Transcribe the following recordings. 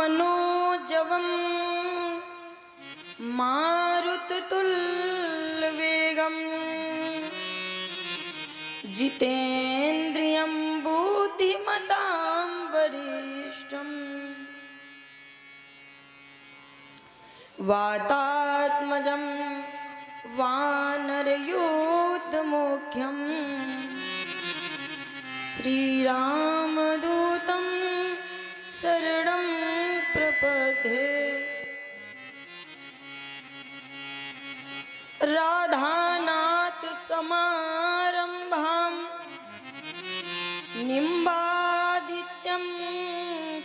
मनोजवं मारुततुल्यवेगं जितेन्द्रियं बुद्धिमतां वरिष्ठम् वातात्मजं वानरयूथमुख्यं श्रीरामदूतं शरणं प्रपद्ये। राधानाथ समारंभां निम्बादित्यं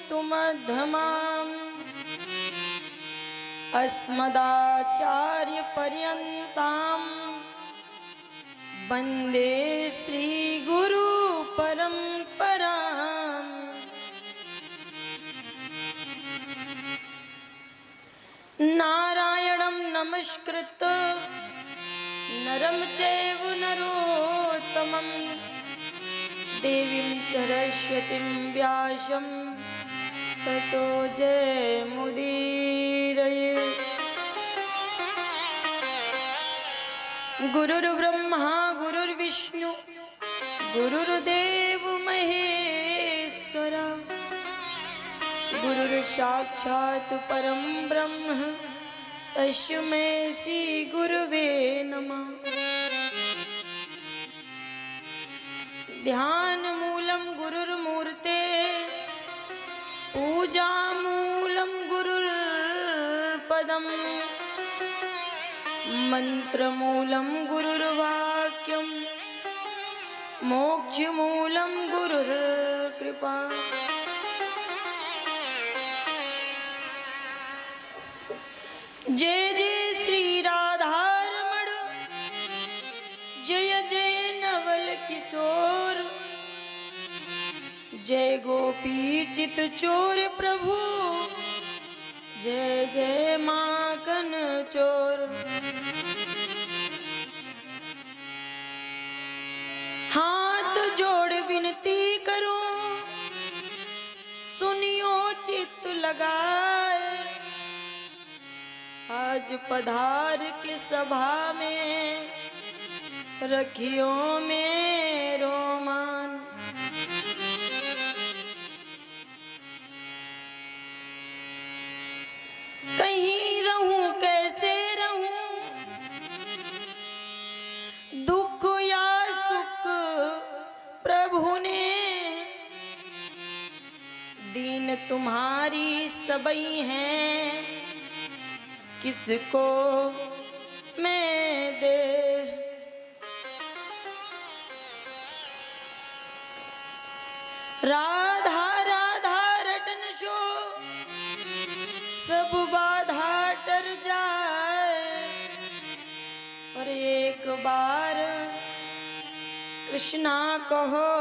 तुमध्यमाम् अस्मदाचार्यपर्यन्तां वन्दे श्रीगुरुपरम्पराम्। नारायणं नमस्कृत्य नरं चैव नरोत्तमं देवीं सरस्वतीं व्यासं ततो जयमुदीरये। गुरुर्ब्रह्मा गुरुर्विष्णु गुरुर्देव महेश्वर गुरुर्साक्षात् परं ब्रह्म तस्मै श्री गुरवे नमः। ध्यानमूलं गुरुर्मूर्ते पूजामूलं गुरुर्पदम् मंत्रमूलं गुरुर्वाक्यं मोक्षमूलं गुरुर्कृपा। जय जय श्री राधारमण जय जय नवल किशोर जय गोपी चित चोर प्रभु जय जय माखन चोर। हाथ जोड़ विनती करो सुनियो चित्त लगाए आज पधार के सभा में रखियो मेरो मान। कहीं रहूं कैसे रहूं दुख या सुख प्रभु ने दीन तुम्हारी सबई हैं किसको मैं दे। राधा राधा रटन शो सब बाधा डर जाए और एक बार कृष्णा कहो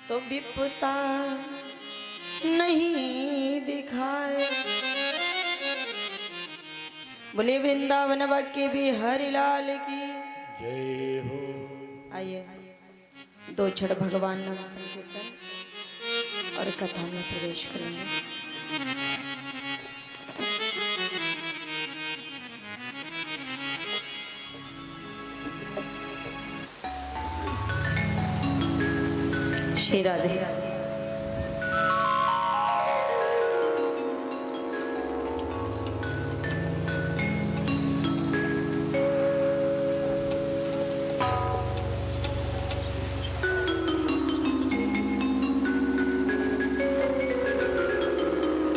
तो विपता नहीं दिखाए। बोले वृंदावन वाक्य भी हरि लाल की जय हो। आइए दो क्षण भगवान नाम संकीर्तन और कथा में प्रवेश करेंगे। श्री राधे।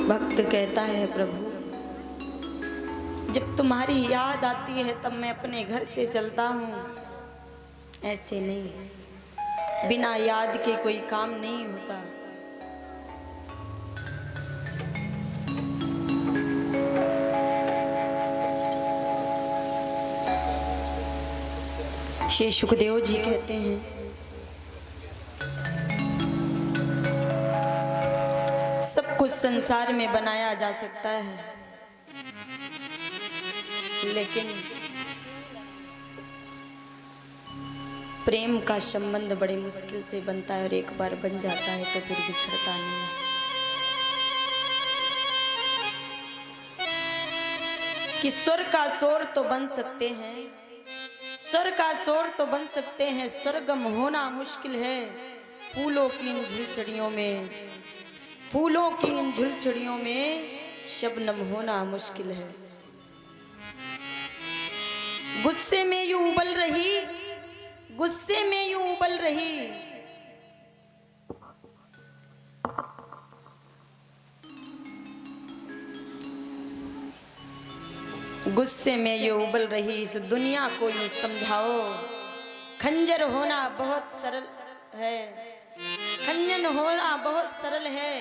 भक्त कहता है प्रभु जब तुम्हारी याद आती है तब मैं अपने घर से चलता हूँ, ऐसे नहीं बिना याद के कोई काम नहीं होता। श्री सुखदेव जी कहते हैं सब कुछ संसार में बनाया जा सकता है लेकिन प्रेम का संबंध बड़े मुश्किल से बनता है और एक बार बन जाता है तो फिर बिछड़ता नहीं है। कि स्वर का शोर तो बन सकते हैं, स्वर का शोर तो बन सकते हैं, सरगम होना मुश्किल है। फूलों की इन झुलछड़ियों में, फूलों की इन झुलछड़ियों में शबनम होना मुश्किल है। गुस्से में यूं उबल रही, गुस्से में यूं उबल रही, गुस्से में ये उबल रही इस दुनिया को यूं समझाओ, खंजर होना बहुत सरल है, खंजन होना बहुत सरल है,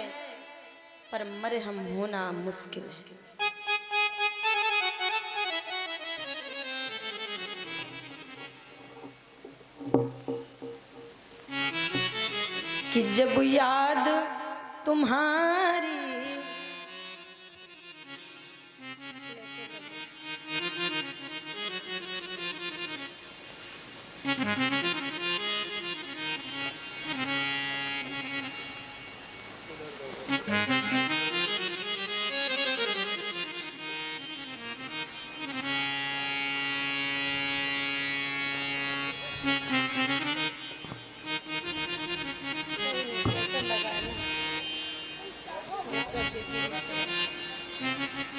पर मरहम होना मुश्किल है। कि जब याद तुम्हारी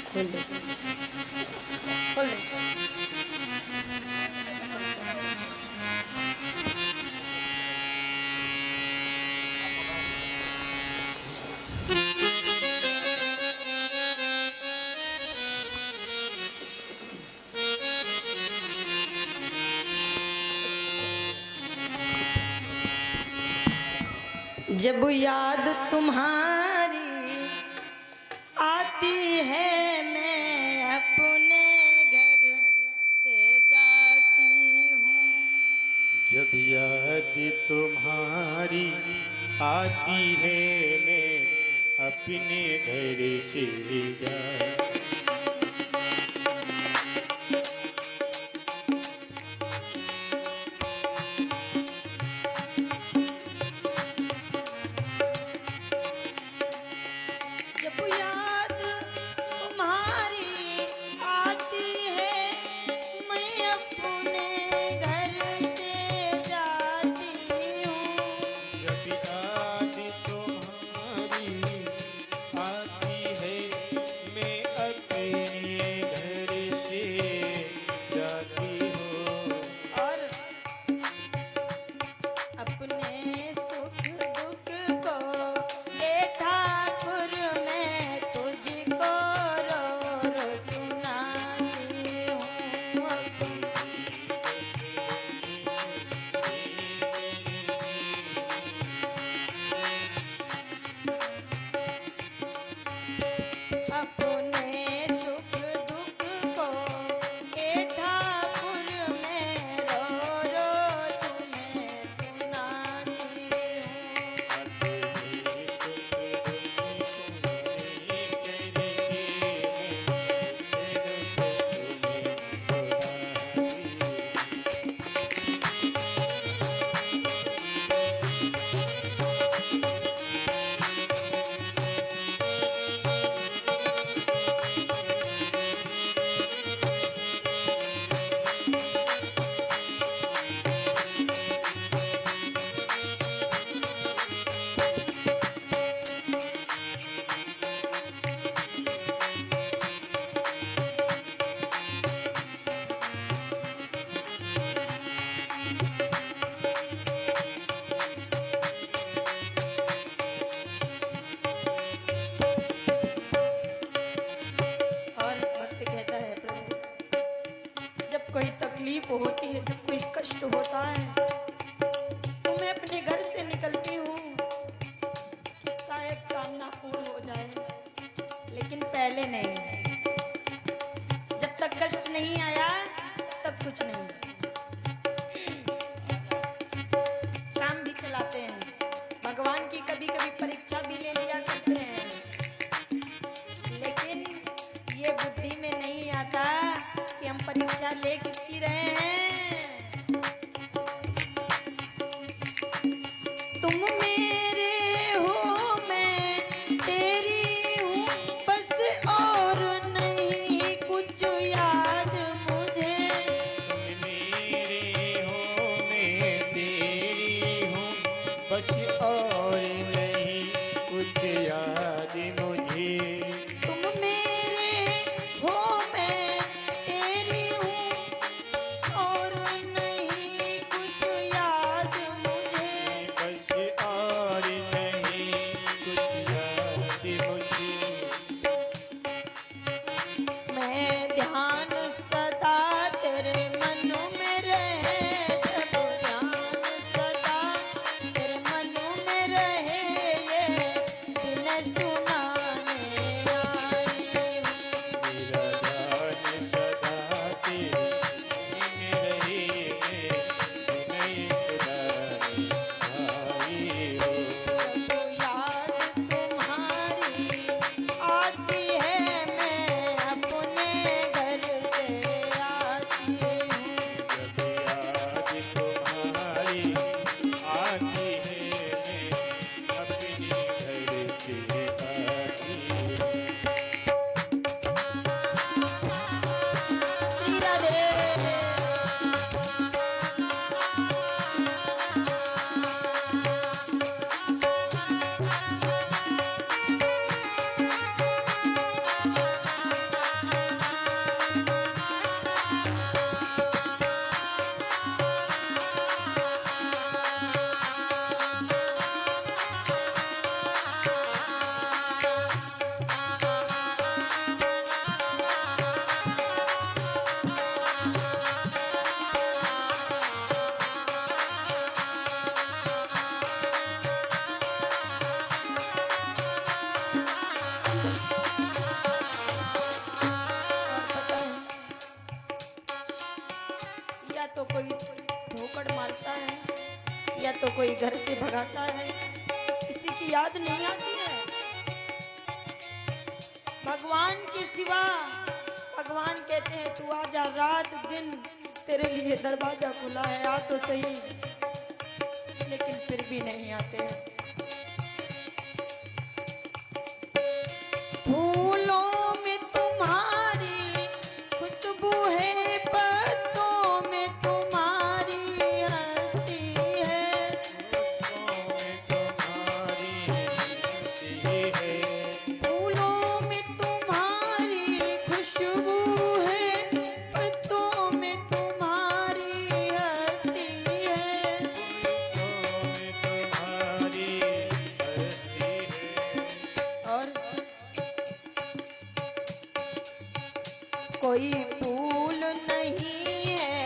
खोल दे, खोल दे। जब याद तुम्हारी आती है, मैं अपने घर से जाती हूँ। जब याद तुम्हारी आती है, मैं अपने घर से जाती। जब याद तुम्हारी आती है, मैं अपने घर से जाती हूँ। जब याद तुम्हारी आती है, मैं अपने घर से जाती हूँ। और अपने सुख दुख को ये ठाकुर मैं तुझको रो रो सुनाती हूँ। अपने सुख दुख को ये ठाकुर मैं रो रो तुम्हें सुनाती हूँ। और भक्त कहता है, प्रभु जब कोई तकलीफ होती है, जब कोई कष्ट होता है, तो मैं अपने घर से निकलती हूँ, शायद कामना पूर्ण हो जाए, लेकिन पहले नहीं। जब तक कष्ट नहीं आया तब तक कुछ नहीं। काम भी चलाते हैं, भगवान की कभी कभी परीक्षा भी ले लिया करते हैं, लेकिन ये बुद्धि में नहीं आता कि हम परीक्षा ले किसकी रहे हैं। तुम मेरे हो, मैं तेरी हूँ, बस और नहीं कुछ थप्पड़ मारता है या तो कोई घर से भगाता है, किसी की याद नहीं आती है। भगवान के सिवा भगवान कहते हैं तू आजा, रात दिन तेरे लिए दरवाजा खुला है, आ तो सही, लेकिन फिर भी नहीं आते। फूलों में तुम्हारी खुशबू है, पत्तों में तुम्हारी हंसी है, फूलों में तुम्हारी खुशबू है, पत्तों में तुम्हारी हंसी है। और कोई फूल नहीं है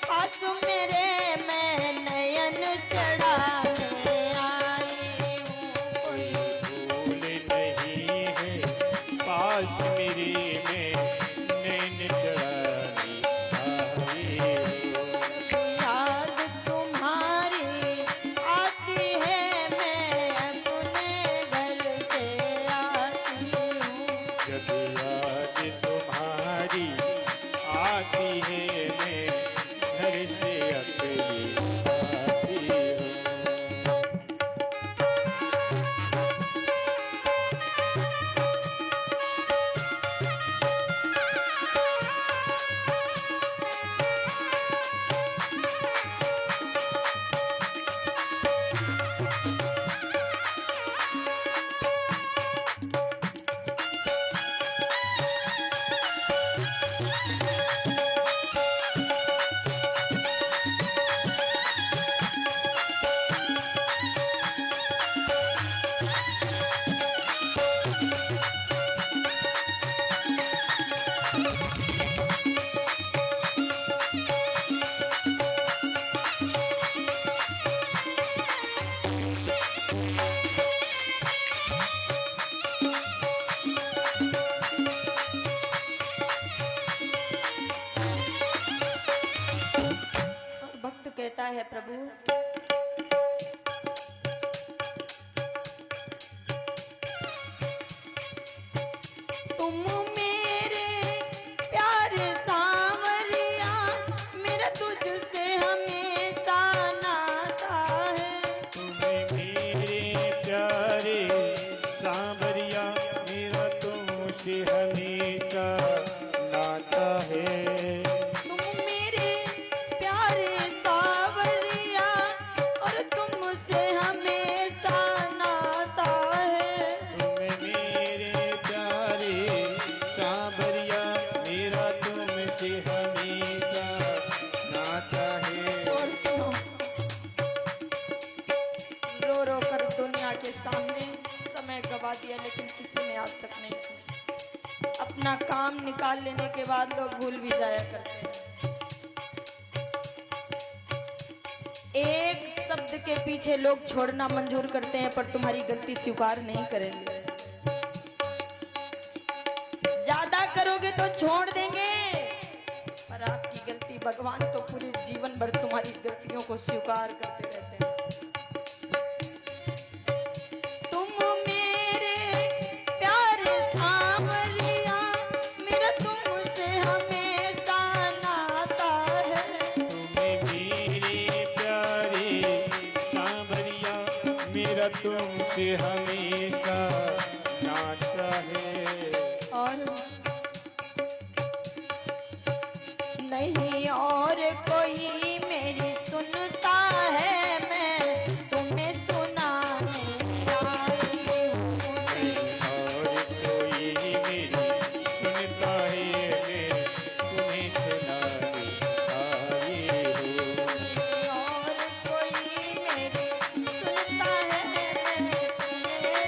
पास मेरे, मैं नयन चढ़ाने आई हूँ। कोई फूल नहीं है पास मेरे में नैन चढ़ाने आई हूँ। याद तुम्हारी आती है, मैं अपने घर से आती हूँ। जब याद तुम्हारी आती है मैं घर से अकेली आती हूँ। और भक्त कहता है प्रभु तुम मेरे प्यारे सांवरिया, मेरा तुझसे हमेशा नाता है। तुम्हें मेरे प्यारे सांवरिया, मेरा तुमसे हमेशा नाता है। तुम मेरे प्यारे सांवरिया और तुमसे हमेशा नाता है। तुम्हें मेरे प्यारे सांवरिया, मेरा तुमसे हमेशा नाता है। और सुनो, रो रो कर दुनिया के सामने समय गवा दिया, लेकिन किसी ने आज तक नहीं सुना। अपना काम निकाल लेने के बाद लोग भूल भी जाया करते हैं। एक शब्द के पीछे लोग छोड़ना मंजूर करते हैं, पर तुम्हारी गलती स्वीकार नहीं करेंगे। ज्यादा करोगे तो छोड़ देंगे, पर आपकी गलती भगवान तो पूरे जीवन भर तुम्हारी गलतियों को स्वीकार करते रहते हैं। तुम मेरे प्यारे सांवरिया, मेरा तुमसे हमेशा नाता है। तुम्हें मेरे प्यारे सांवरिया, मेरा तुमसे हमेशा नाता है। और नहीं और कोई मेरी सुनता है, मैं तुम्हें सुनाने आई हूँ। और कोई मेरी सुनता है, मैं तुम्हें सुनाने आई हूँ। और कोई मेरी सुनता है, मैं तुम्हें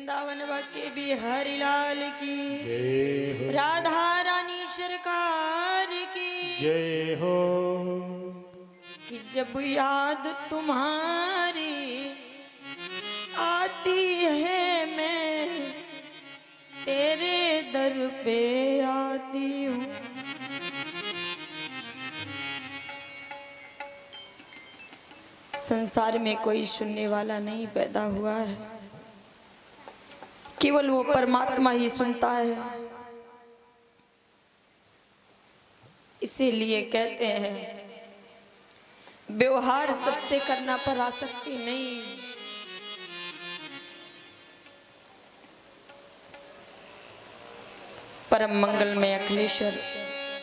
वृंदावन के बिहारी लाल की जय हो राधा रानी सरकार की जय हो कि जब याद तुम्हारी आती है मैं तेरे दर पे आती हूँ। संसार में कोई सुनने वाला नहीं पैदा हुआ है, केवल वो परमात्मा ही सुनता है। इसीलिए कहते हैं व्यवहार सबसे करना पर आसक्ति नहीं। परम मंगल में अखिलेश्वर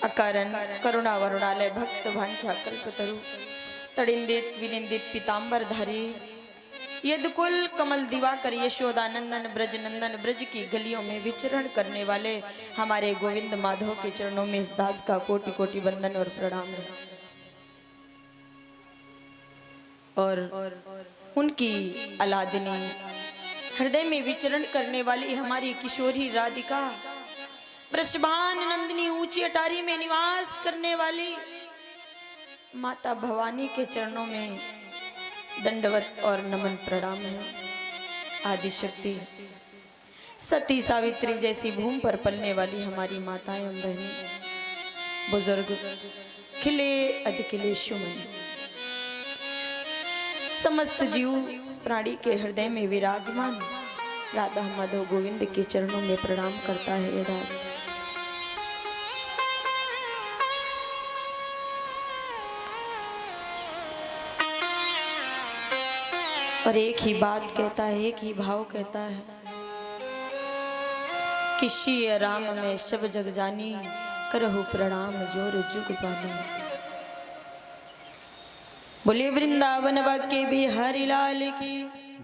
अकारण करुणा वरुणालय भक्त भांछा कल्पतरु तड़िंदित विनिंदित पीतांबर धारी यदकुल कमल दिवाकर यशोदानंदन ब्रज नंदन ब्रज की गलियों में विचरण करने वाले हमारे गोविंद माधव के चरणों में इस दास का कोटि कोटि वंदन और प्रणाम है। और उनकी अलादिनी हृदय में विचरण करने वाली हमारी किशोरी राधिका वृषभान नंदिनी ऊंची अटारी में निवास करने वाली माता भवानी के चरणों में दंडवत और नमन प्रणाम है। आदिशक्ति सती सावित्री जैसी भूमि पर पलने वाली हमारी माताएं एवं बहनें, बुजुर्ग खिले अधखिले सुमन, समस्त जीव प्राणी के हृदय में विराजमान राधा माधव गोविंद के चरणों में प्रणाम करता है ये दास। और एक ही बात कहता है, एक ही भाव कहता है कि श्री राम में सब जग जानी करहु प्रणाम जोर जुग पानी। बोले वृंदावन के बिहारी लाल की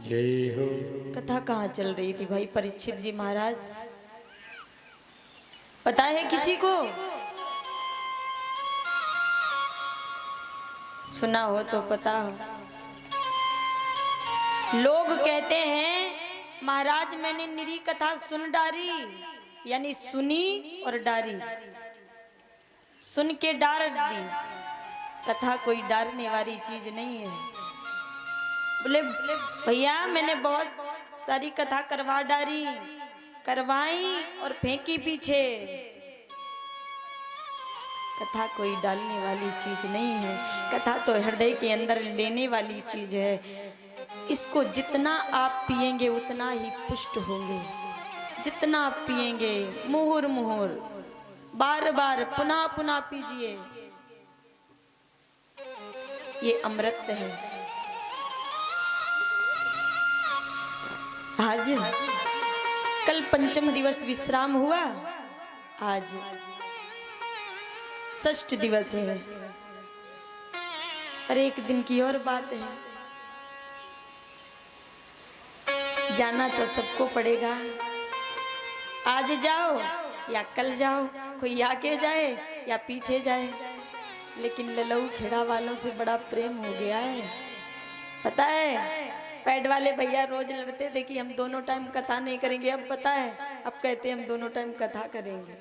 जय हो। कथा कहाँ चल रही थी भाई परीक्षित जी महाराज? पता है किसी को? सुना हो तो पता हो। लोग कहते हैं महाराज मैंने निरी कथा सुन डारी, यानी सुनी और डारी, सुन के डार दी। कथा कोई डारने वाली चीज नहीं है। बोले भैया मैंने बहुत सारी कथा करवा डारी, करवाई और फेंकी पीछे। कथा कोई डालने वाली चीज नहीं है, कथा तो हृदय के अंदर लेने वाली चीज है। इसको जितना आप पिएंगे उतना ही पुष्ट होंगे, जितना आप पिएंगे मुहुर मुहुर बार बार पुनः पुनः पीजिए। ये अमृत है। आज कल पंचम दिवस विश्राम हुआ, आज षष्ठ दिवस है। और एक दिन की और बात है, जाना तो सबको पड़ेगा। आज जाओ या कल जाओ, कोई आगे जाए या पीछे जाए, लेकिन ललऊ खेड़ा वालों से बड़ा प्रेम हो गया है। पता है पैड वाले भैया रोज लड़ते थे कि हम दोनों टाइम कथा नहीं करेंगे, अब पता है अब कहते हैं हम दोनों टाइम कथा करेंगे।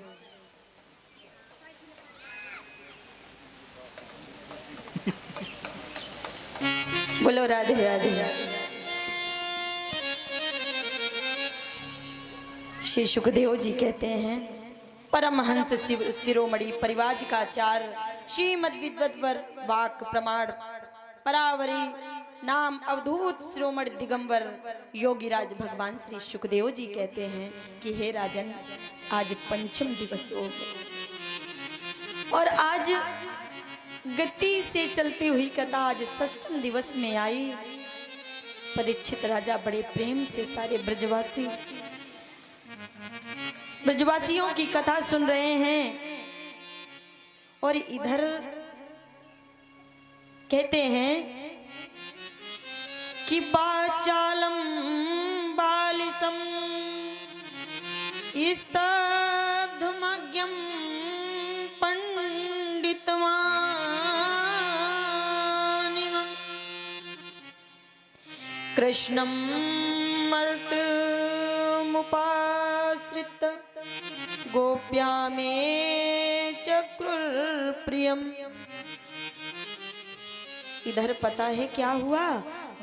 बोलो राधे राधे। श्री सुखदेव जी कहते हैं परमहंस शिरोमणि परिवाज का आचार श्रीमद विद्वद्वर वाक प्रमाण परावरी नाम अवधूत शिरोमणि दिगंबर योगीराज भगवान श्री सुखदेव जी कहते हैं कि हे राजन आज पंचम दिवस हो गए और आज गति से चलती हुई कथा आज षष्ठम दिवस में आई। परीक्षित राजा बड़े प्रेम से सारे ब्रजवासियों की कथा सुन रहे हैं और इधर कहते हैं कि बाचालम बालिसम स्तब्धमज्ञम पंडितवानिमं कृष्णं मर्त उपाश्रित गोप्या में चक्रुर प्रियम। इधर पता है क्या हुआ,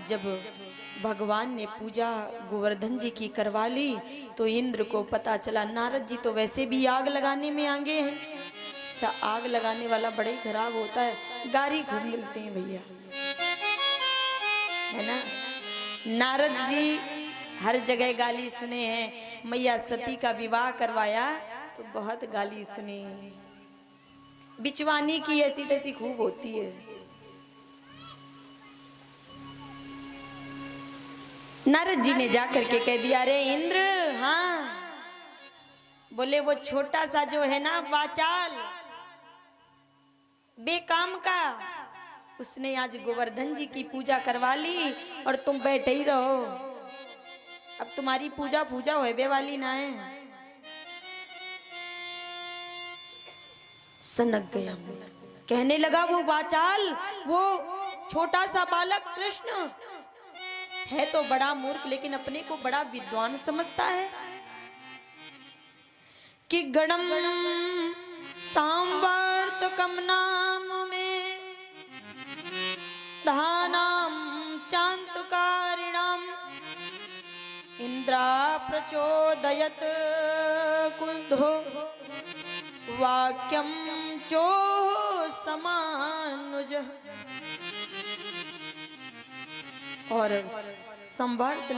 जब भगवान ने पूजा गोवर्धन जी की करवा ली तो इंद्र को पता चला नारद जी तो वैसे भी आग लगाने में आगे हैं। अच्छा, आग लगाने वाला बड़ा ही खराब होता है, गारी खूब मिलते हैं भैया, है ना। नारद जी हर जगह गाली सुने हैं, मैया सती का विवाह करवाया तो बहुत गाली सुनी, बिचवानी की ऐसी तैसी खूब होती है। नारद जी ने जाकर के कह दिया, अरे इंद्र, हाँ बोले, वो छोटा सा जो है ना वाचाल बेकाम का, उसने आज गोवर्धन जी की पूजा करवा ली और तुम बैठे ही रहो। अब तुम्हारी पूजा पूजा होवे वाली ना है। सनक गया, कहने लगा वो वाचाल, वो छोटा सा बालक कृष्ण है तो बड़ा मूर्ख, लेकिन अपने को बड़ा विद्वान समझता है कि गणम सांवर्तकम नाम में धानाम चांतकारिणाम इंद्रा प्रचोदयत कुंधो वाक्यम चो समानुज। और संवर्तक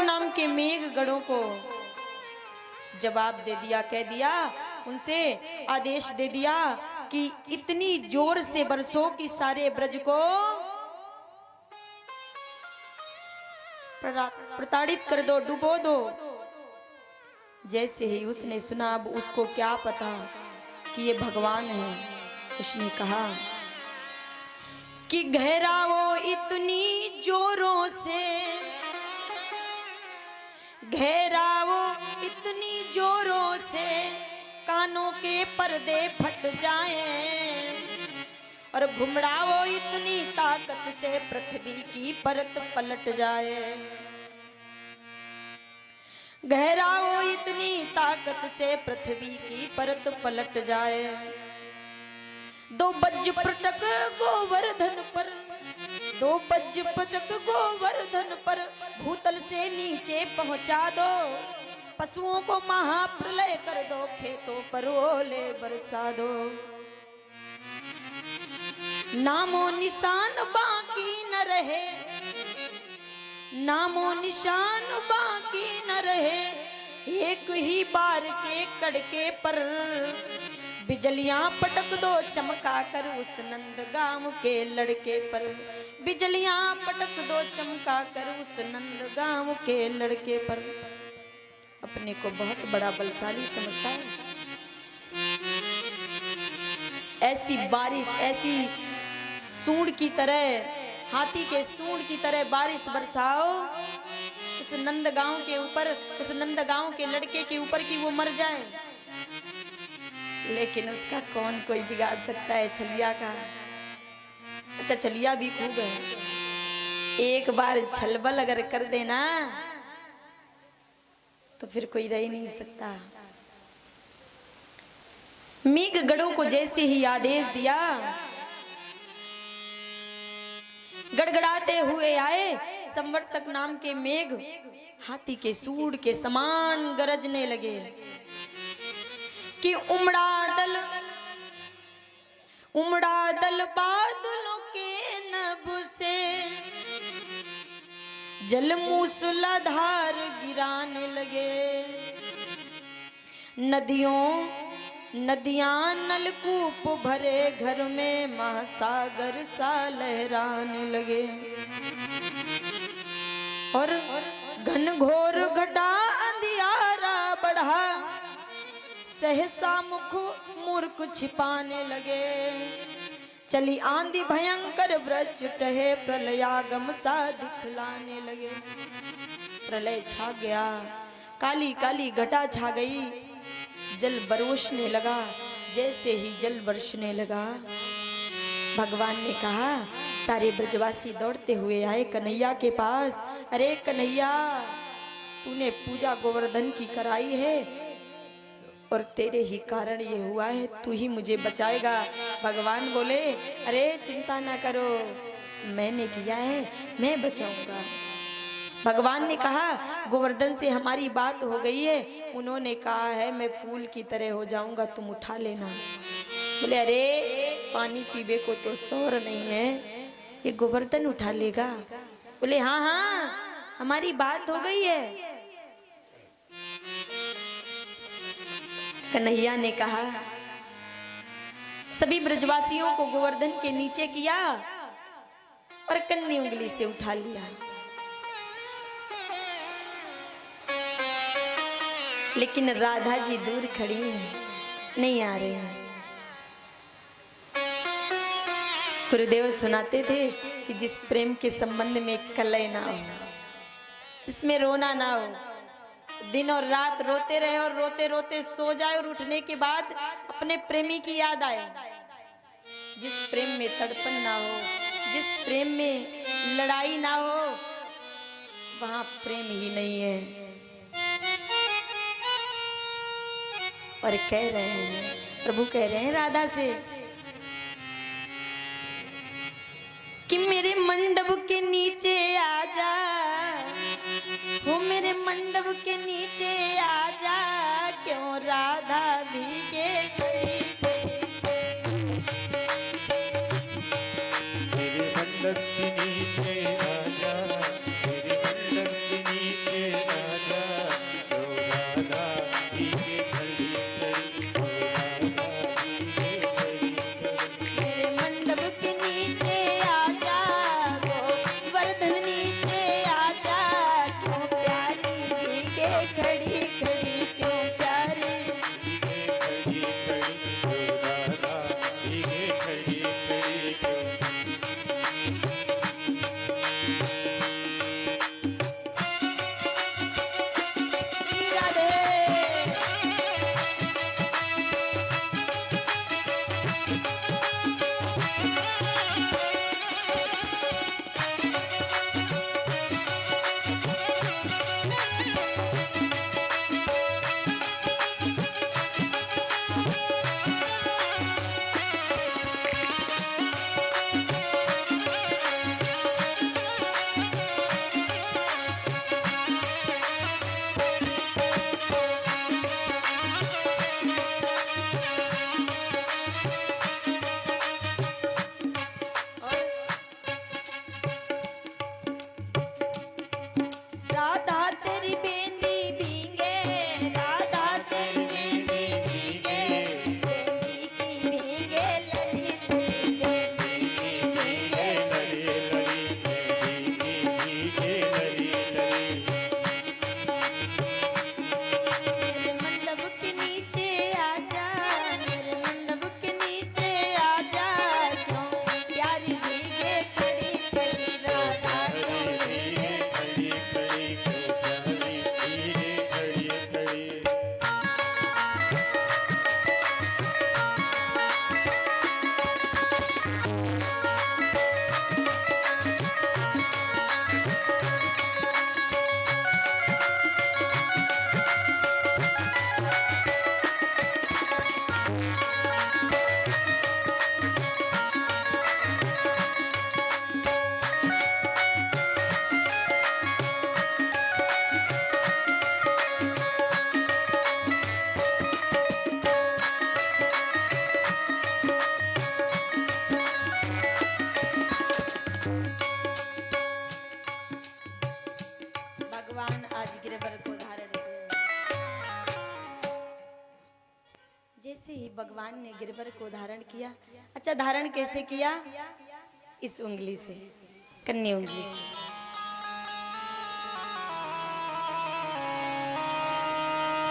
नाम के मेघ गणों को जवाब दे दिया, कह दिया, उनसे आदेश दे दिया कि इतनी जोर से बरसो कि सारे ब्रज को प्रताड़ित कर दो, डुबो दो। जैसे ही उसने सुना, अब उसको क्या पता कि ये भगवान है, उसने कहा कि घेराओ इतनी जोरों से, घेराओ इतनी जोरों से कानों के पर्दे फट जाएं, और घुमड़ाओ इतनी ताकत से पृथ्वी की परत पलट जाए। घेराओ इतनी ताकत से पृथ्वी की परत पलट जाए। दो बज पटक गोवर्धन पर, दो बज पटक गोवर्धन पर, भूतल से नीचे पहुंचा दो। पशुओं को महाप्रलय कर दो, खेतों पर ओले बरसा दो। नामो निशान बाकी न रहे, नामो निशान बाकी न रहे, एक ही बार के कड़के पर बिजलियां पटक दो चमका कर उस नंद गांव के लड़के पर। बिजलियां पटक दो चमका कर उस नंद गांव के लड़के पर। अपने को बहुत बड़ा बलशाली समझता है। ऐसी बारिश, ऐसी सूंड की तरह, हाथी के सूंड की तरह बारिश बरसाओ उस नंद गांव के ऊपर, उस नंद गांव के लड़के के ऊपर कि वो मर जाए। लेकिन उसका कौन कोई बिगाड़ सकता है, छलिया का। अच्छा, छलिया भी खूब है, एक बार छलबल अगर कर देना तो फिर कोई रह नहीं सकता। मेघ गड़ों को जैसे ही आदेश दिया, गड़गड़ाते हुए आए। संवर्तक नाम के मेघ हाथी के सूंड के समान गरजने लगे कि उमड़ा दल बादलों के नभ से जल मूसलाधार गिराने लगे। नदियां नलकूप भरे घर में महासागर सा लहराने लगे। और घनघोर घटा अंधियारा बढ़ा, सहसा मुख मूर्ख छिपाने लगे। चली आंधी भयंकर व्रज टहे, प्रलयागम सा दिखलाने लगे। प्रलय छा गया, काली काली घटा छा गई, जल बरसने लगा। जैसे ही जल बरसने लगा, भगवान ने कहा, सारे ब्रजवासी दौड़ते हुए आए कन्हैया के पास। अरे कन्हैया, तूने पूजा गोवर्धन की कराई है और तेरे ही कारण ये हुआ है, तू ही मुझे बचाएगा। भगवान बोले, अरे चिंता ना करो, मैंने किया है, मैं बचाऊंगा। भगवान ने कहा, गोवर्धन से हमारी बात हो गई है, उन्होंने कहा है मैं फूल की तरह हो जाऊंगा, तुम उठा लेना। बोले, अरे पानी पीवे को तो शोर नहीं है, ये गोवर्धन उठा लेगा। बोले, हाँ हाँ हमारी बात हो गई है। कन्हैया ने कहा, सभी ब्रजवासियों को गोवर्धन के नीचे किया और कन्नी उंगली से उठा लिया। लेकिन राधा जी दूर खड़ी हैं, नहीं आ रहे हैं। गुरुदेव सुनाते थे कि जिस प्रेम के संबंध में कलय ना हो, जिसमें रोना ना हो, दिन और रात रोते रहे और रोते रोते सो जाए और उठने के बाद अपने प्रेमी की याद आए, जिस प्रेम में तड़पन ना हो, जिस प्रेम में लड़ाई ना हो, वहां प्रेम ही नहीं है। और कह रहे हैं, प्रभु कह रहे हैं राधा से कि मेरे मंडप के नीचे आ जा, वो मेरे मंडप के नीचे आ जा, क्यों राधा भीगे मेरे मंडप के नीचे आजा, मेरे मंडप के नीचे आजा, रो राधा भीगे खड़ी खड़ी, रो राधा भीगे खड़ी खड़ी। मेरे मंडप के नीचे आ जा, गोवर्धन नीचे आ जा, क्यों प्यारी भीगे खड़ी खड़ी, क्यों प्यारी खड़ी खड़ी, रो राधा भीगे खड़ी खड़ी क्यों। राधे। राधा तेरी बेंदी भीगे, राधा तेरी बेंदी भीगे, बेंदी की भीगे लड़ी लड़ी, बेंदी की भीगे लड़ी लड़ी, भीगे लड़ी लड़ी। मेरे मंडप के नीचे आ जा, मेरे मंडप के नीचे आ जा, क्यों प्यारी भीगे खड़ी खड़ी, राधा क्यों भीगे खड़ी खड़ी क्यों प्यारी भीगे खड़ी खड़ी। भगवान आज गिरवर को धारण किया। जैसे ही भगवान ने गिरवर को धारण किया, अच्छा धारण कैसे किया? इस उंगली से, कन्नी उंगली से।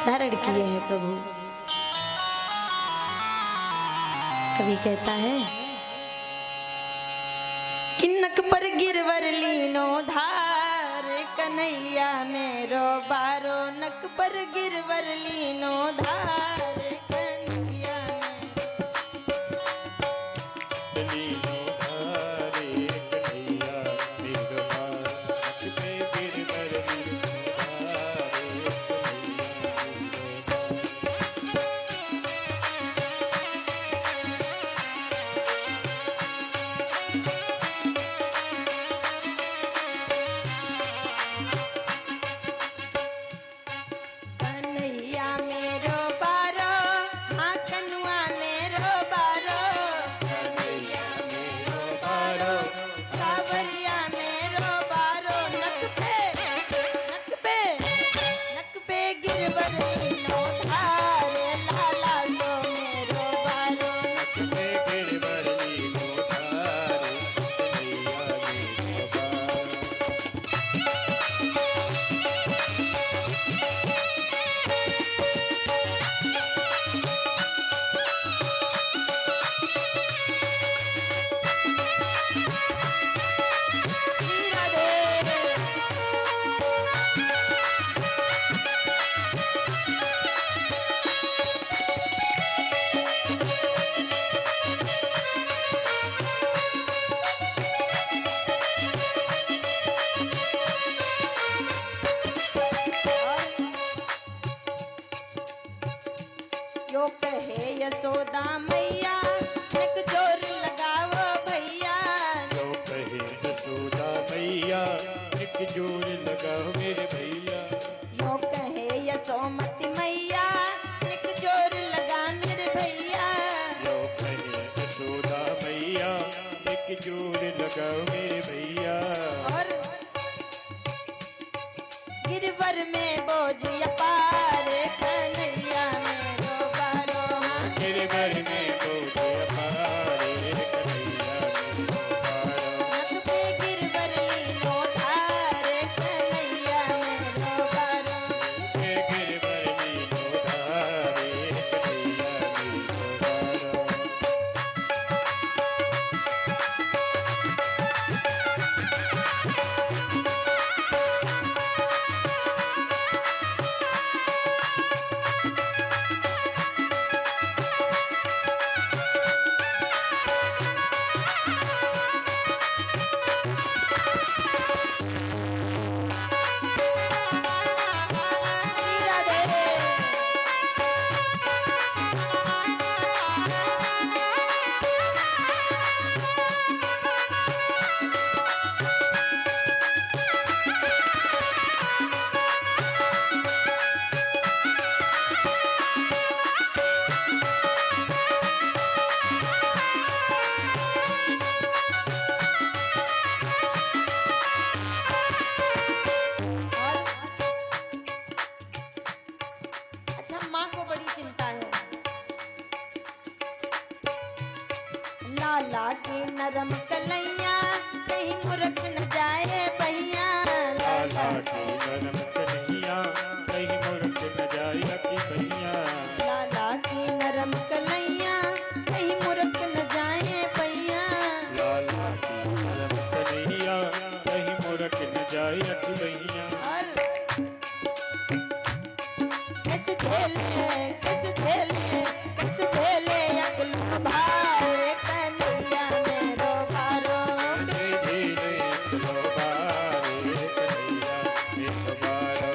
धारण किए हैं प्रभु। कवि कहता है कि नक पर गिरवर लीनो धार, कन्हैया मेरो बारो, नक पर गिरवर लीनो धार, कन्हैया लीनो धारे कन्हैया मेरा बार, नक पे गिरवर कन्हैया मेरो बारो, हाँ कनुआ मेरो बारो, सावरिया मेरो बारो, नक पे गिरवर नीनो धारे, लाला सो मेरो बारो। श्री राधे। यो कहे यशोदा मैया, एक जोर लगाओ भैया। एक जोर लगाओ मेरे भैया। यो कहे यशोमती मैया, एक जोर लगा मेरे भैया। लो कहे यशोदा मैया, एक जोर लगाओ मेरे भैया। और गिरवर में बोझ अपार, कन्हैया मेरो बारो, हाँ गिरवर में बोझ अपारे, कन्हैया मेरो बारो। नक पे गिरवर नीनो धारे, कन्हैया मेरो बारो। हे गिरवर नीनो धारे, कन्हैया मेरो बारो। श्री राधे। अच्छा, माँ को बड़ी चिंता है। लाला की नरम कलैया, कहीं मुरक न जाए पहिया। लाला की नरम कन्हैया, कहीं मुर्ख न जाए की भैया। लाला की नरम कलैया, कहीं मुरक न जाए पहिया। लाला की नरम कन्हैया, कहीं मुर्ख न जाए की भैया। और कैसे झेले अकलू भारे, कन्हैया मेरो बारो। धीरे धीरे चलो बारे, कन्हैया मेरो बारो।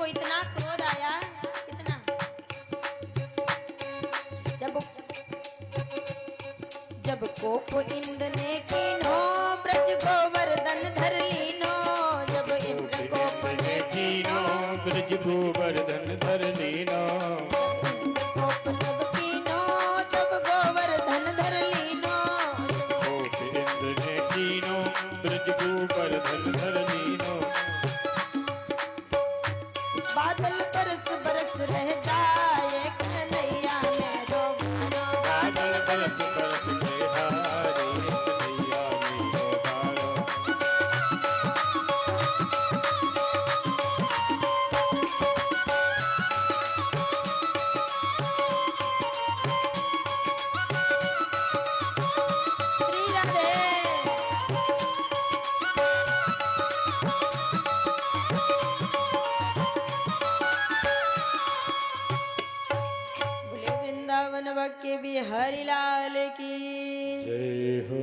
को इतना क्रोध आया, इतना, जब कोप इंद्र ने कीनो ब्रज गोवर्धन धर लीनो, जब इंद्र कोप ने कीनो ब्रज गोवर्धन धर लीनो, कोप सब कीनो तब गोवर्धन धर लीनो, कोप इंद्र ने कीनो ब्रज गोवर्धन धर लीनो, बादल बरस बरस रह जाए कन्हैया मेरो बारो, बादल बरस बरस के हारे कन्हैया मेरो बारो, श्री राधे। बोले वृंदावन के बिहारी लाल की। जय हो।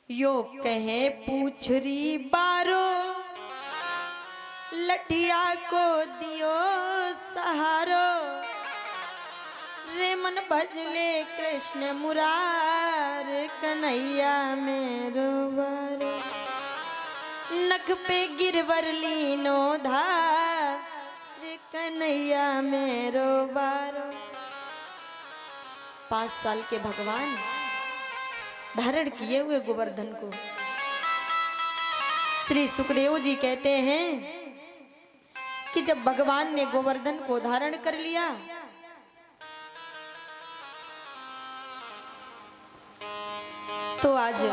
यो कहे पूछरी बारो लठिया को दियो सहारो, रे मन भजले कृष्ण मुरार कन्हैया मेरो बारो, नख पे गिरवर लीनो धार रे कन्हैया मेरो बारो। 5 साल के भगवान धारण किए हुए गोवर्धन को श्री सुखदेव जी कहते हैं कि जब भगवान ने गोवर्धन को धारण कर लिया तो आज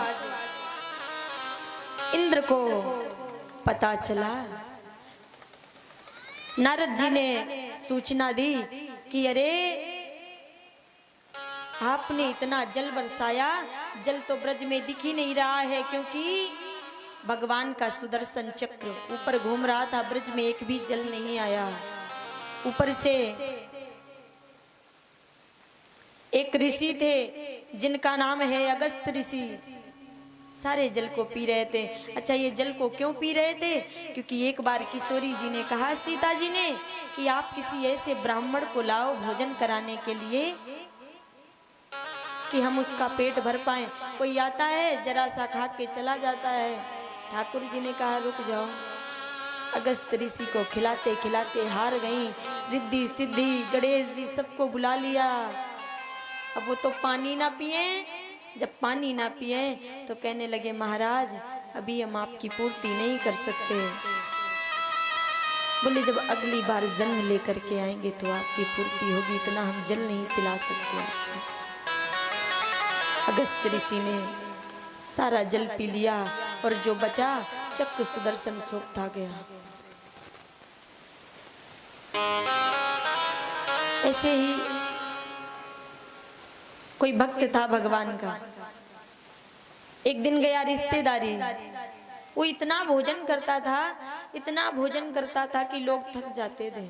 इंद्र को पता चला, नारद जी ने सूचना दी कि अरे आपने इतना जल बरसाया, जल तो ब्रज में दिख ही नहीं रहा है, क्योंकि भगवान का सुदर्शन चक्र ऊपर घूम रहा था, ब्रज में एक भी जल नहीं आया। ऊपर से एक ऋषि थे जिनका नाम है अगस्त ऋषि, सारे जल को पी रहे थे। अच्छा, ये जल को क्यों पी रहे थे? क्योंकि एक बार किशोरी जी ने कहा सीता जी ने कि आप किसी ऐसे ब्राह्मण को लाओ भोजन कराने के लिए कि हम उसका पेट भर पाए। कोई आता है जरा सा खा के चला जाता है। ठाकुर जी ने कहा रुक जाओ। अगस्त ऋषि को खिलाते खिलाते हार गई। रिद्धि सिद्धि गणेश जी सबको बुला लिया। अब वो तो पानी ना पिए। जब पानी ना पिए तो कहने लगे महाराज अभी हम आपकी पूर्ति नहीं कर सकते। बोले जब अगली बार जन्म लेकर के आएंगे तो आपकी पूर्ति होगी, इतना हम जल नहीं पिला सकते आपको। अगस्त ऋषि ने सारा जल पी लिया और जो बचा चक्र सुदर्शन सोखता गया। ऐसे ही कोई भक्त था भगवान का, एक दिन गया रिश्तेदारी। वो इतना भोजन करता था, इतना भोजन करता था कि लोग थक जाते थे।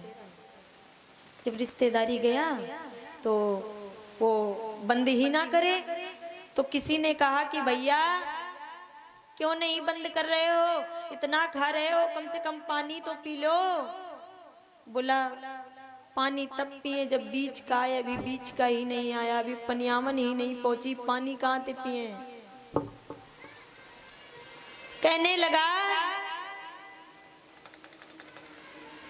जब रिश्तेदारी गया तो वो बंद ही ना करे, तो किसी ने कहा कि भैया क्यों नहीं बंद कर रहे हो, इतना खा रहे हो, कम से कम पानी तो पी लो। बोला पानी तब पिए जब बीच का आया, अभी बीच का ही नहीं आया, अभी पनियामन ही नहीं पहुंची, पानी कहाँ से पिए। कहने लगा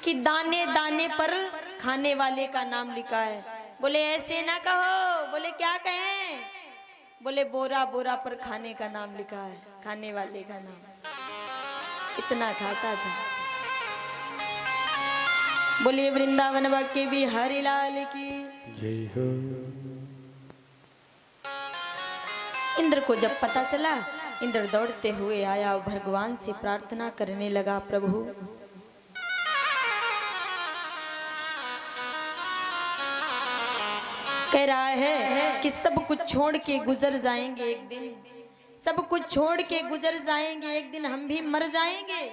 कि दाने दाने पर खाने वाले का नाम लिखा है। बोले ऐसे ना कहो। बोले क्या कहें? बोले बोरा बोरा पर खाने का नाम लिखा है, खाने वाले का नाम। इतना खाता था। बोलिए वृंदावन बाके बिहारी लाल की जय हो। इंद्र को जब पता चला, इंद्र दौड़ते हुए आया और भगवान से प्रार्थना करने लगा, प्रभु कह रहा है कि सब कुछ छोड़ के गुजर जाएंगे एक दिन, सब कुछ छोड़ के गुजर जाएंगे एक दिन, हम भी मर जाएंगे।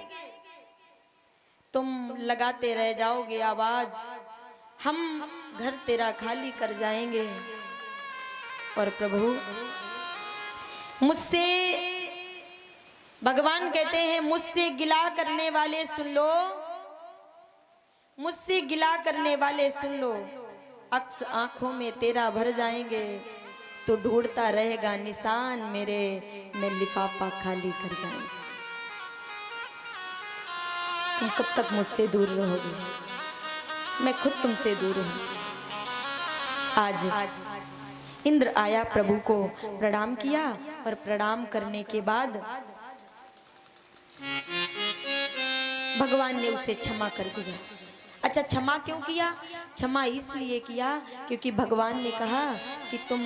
तुम लगाते रह जाओगे आवाज, हम घर तेरा खाली कर जाएंगे। और प्रभु मुझसे, भगवान कहते हैं मुझसे गिला करने वाले सुन लो, मुझसे गिला करने वाले सुन लो, अक्स आंखों में तेरा भर जाएंगे, तो ढूंढता रहेगा निशान मेरे, मैं लिफाफा खाली कर जाऊंगा। तुम कब तक मुझसे दूर रहोगे? मैं खुद तुमसे दूर हूं। आज इंद्र आया, प्रभु को प्रणाम किया और प्रणाम करने के बाद भगवान ने उसे क्षमा कर दिया। अच्छा, क्षमा क्यों किया? क्षमा इसलिए किया क्योंकि भगवान ने कहा कि तुम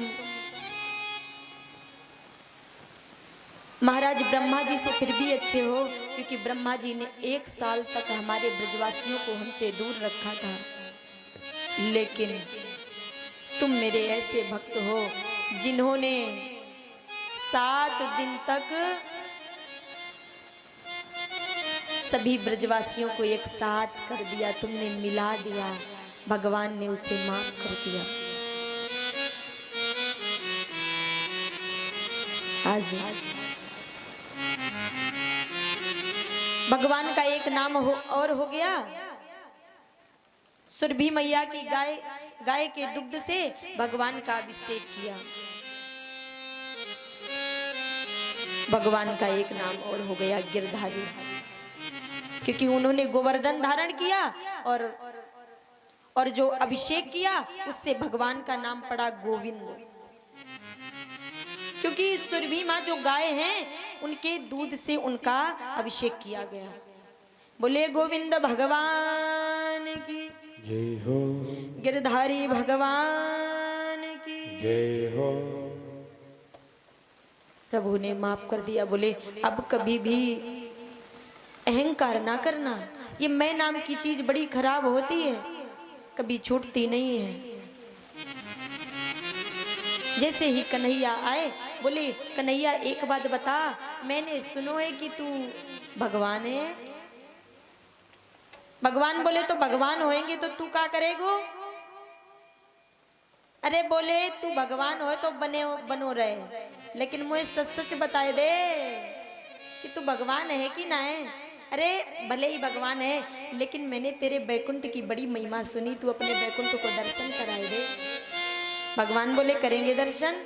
महाराज ब्रह्मा जी से फिर भी अच्छे हो, क्योंकि ब्रह्मा जी ने 1 साल तक हमारे ब्रजवासियों को हमसे दूर रखा था, लेकिन तुम मेरे ऐसे भक्त हो जिन्होंने 7 दिन तक सभी ब्रजवासियों को एक साथ कर दिया, तुमने मिला दिया। भगवान ने उसे माफ कर दिया। आज भगवान का एक नाम और हो गया। सुरभि मैया की गाय के दुग्ध से भगवान का अभिषेक किया। भगवान का एक नाम और हो गया गिरधारी, क्योंकि उन्होंने गोवर्धन धारण किया और जो अभिषेक किया उससे भगवान का नाम पड़ा गोविंद। क्योंकि सुरभि माँ जो गाय हैं उनके दूध से उनका अभिषेक किया गया। बोले गोविंद भगवान की जय हो, गिरधारी भगवान की जय हो। प्रभु ने माफ कर दिया। बोले अब कभी भी अहंकार ना करना, ये मैं नाम की चीज बड़ी खराब होती है, कभी छूटती नहीं है। जैसे ही कन्हैया आए, बोले कन्हैया एक बात बता, मैंने सुनो है कि तू भगवान है। भगवान बोले तो भगवान होएंगे तो तू क्या करेगो? अरे बोले तू भगवान हो तो बनो रहे, लेकिन मुझे सच सच बताए दे कि तू भगवान है कि ना है। अरे भले ही भगवान है, लेकिन मैंने तेरे बैकुंठ की बड़ी महिमा सुनी, तू अपने बैकुंठ को दर्शन कराए दे। भगवान बोले करेंगे दर्शन।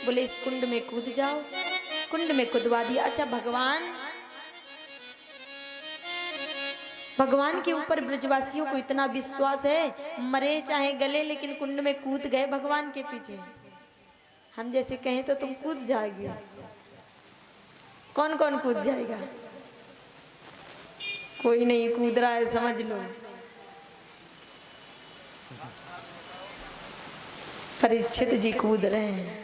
बोले इस कुंड में कूद जाओ। कुंड में कूदवा दिया। अच्छा, भगवान के ऊपर ब्रजवासियों को इतना विश्वास है, मरे चाहे गले लेकिन कुंड में कूद गए भगवान के पीछे। हम जैसे कहें तो तुम कूद जाओगे, कौन कौन कूद जाएगा? कोई नहीं कूद रहा है, समझ लो। परीक्षित जी कूद रहे हैं।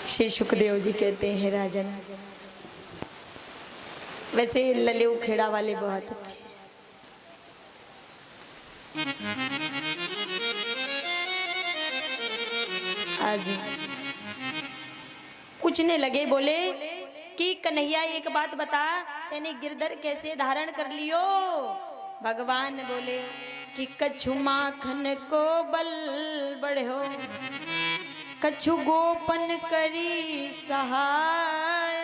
श्री सुखदेव जी कहते हैं राजन, वैसे ललेऊ खेड़ा वाले बहुत अच्छे हैं। आज पूछने लगे, बोले कि कन्हैया एक बात बता, तेने गिरधर कैसे धारण कर लियो? भगवान बोले कि कछु माखन को बल बढ़ो, कछु गोपन करी सहाय,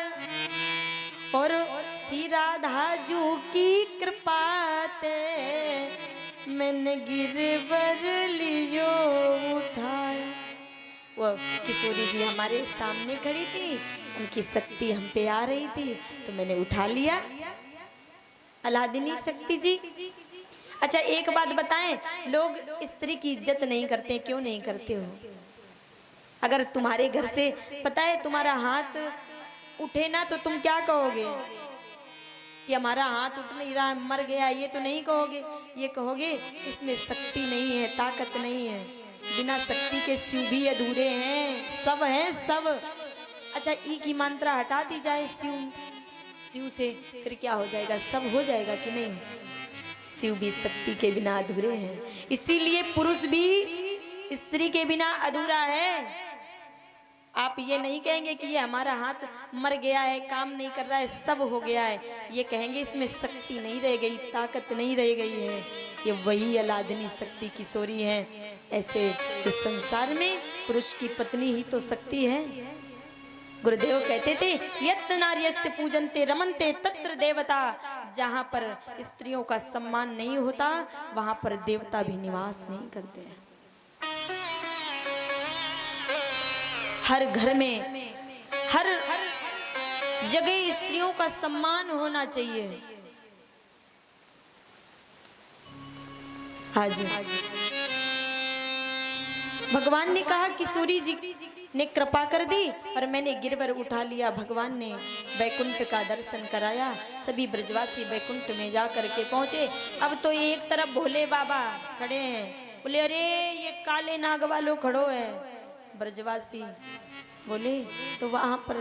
और श्री राधा जू की कृपा ते मैंने गिरवर लियो उठाया। वो किशोरी जी हमारे सामने खड़ी थी, उनकी शक्ति हम पे आ रही थी तो मैंने उठा लिया। अलादिनी शक्ति जी। अच्छा एक बात बताएं, लोग स्त्री की इज्जत नहीं करते, क्यों नहीं करते हो? अगर तुम्हारे घर से पता है तुम्हारा हाथ उठे ना तो तुम क्या कहोगे? कि हमारा हाथ उठ नहीं रहा, मर गया, ये तो नहीं कहोगे। ये कहोगे इसमें शक्ति नहीं है, ताकत नहीं है। बिना शक्ति के शिव भी अधूरे हैं, सब हैं सब। अच्छा ई की मात्रा हटा दी जाए शिव से, फिर क्या हो जाएगा? सब हो जाएगा कि नहीं? शिव भी शक्ति के बिना अधूरे हैं। इसीलिए पुरुष भी स्त्री के बिना अधूरा है। आप ये नहीं कहेंगे कि ये हमारा हाथ मर गया है, काम नहीं कर रहा है, सब हो गया है। ये कहेंगे इसमें शक्ति नहीं रह गई, ताकत नहीं रह गई है। ये वही अलादिनी शक्ति किशोरी है। ऐसे इस संसार में पुरुष की पत्नी ही तो शक्ति है। गुरुदेव कहते थे यत् नार्यस्ते पूजन्ते रमन्ते तत्र देवता। जहां पर स्त्रियों का सम्मान नहीं होता वहां पर देवता भी निवास नहीं करते हैं। हर घर में हर जगह स्त्रियों का सम्मान होना चाहिए। आज भगवान ने कहा कि सूरी जी ने कृपा कर दी और मैंने गिरवर उठा लिया। भगवान ने बैकुंठ का दर्शन कराया। सभी ब्रजवासी बैकुंठ में जा करके पहुंचे। अब तो एक तरफ भोले बाबा खड़े हैं, बोले अरे ये काले नाग वालों खड़ो है। ब्रजवासी बोले तो वहां पर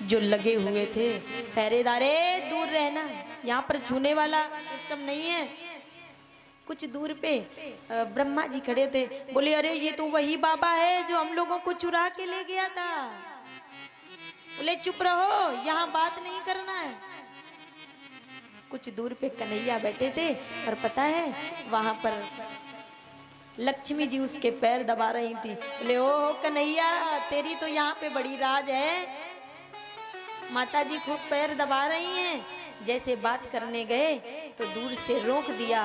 जो लगे हुए थे पहरेदारे दूर रहना, यहाँ पर छूने वाला सिस्टम नहीं है। कुछ दूर पे ब्रह्मा जी खड़े थे, बोले अरे ये तो वही बाबा है जो हम लोगों को चुरा के ले गया था। बोले चुप रहो, यहाँ बात नहीं करना है। कुछ दूर पे कन्हैया बैठे थे और पता है वहां पर लक्ष्मी जी उसके पैर दबा रही थी। बोले ओ कन्हैया तेरी तो यहाँ पे बड़ी राज है। माता जी खूब पैर दबा रही हैं। जैसे बात करने गए तो दूर से रोक दिया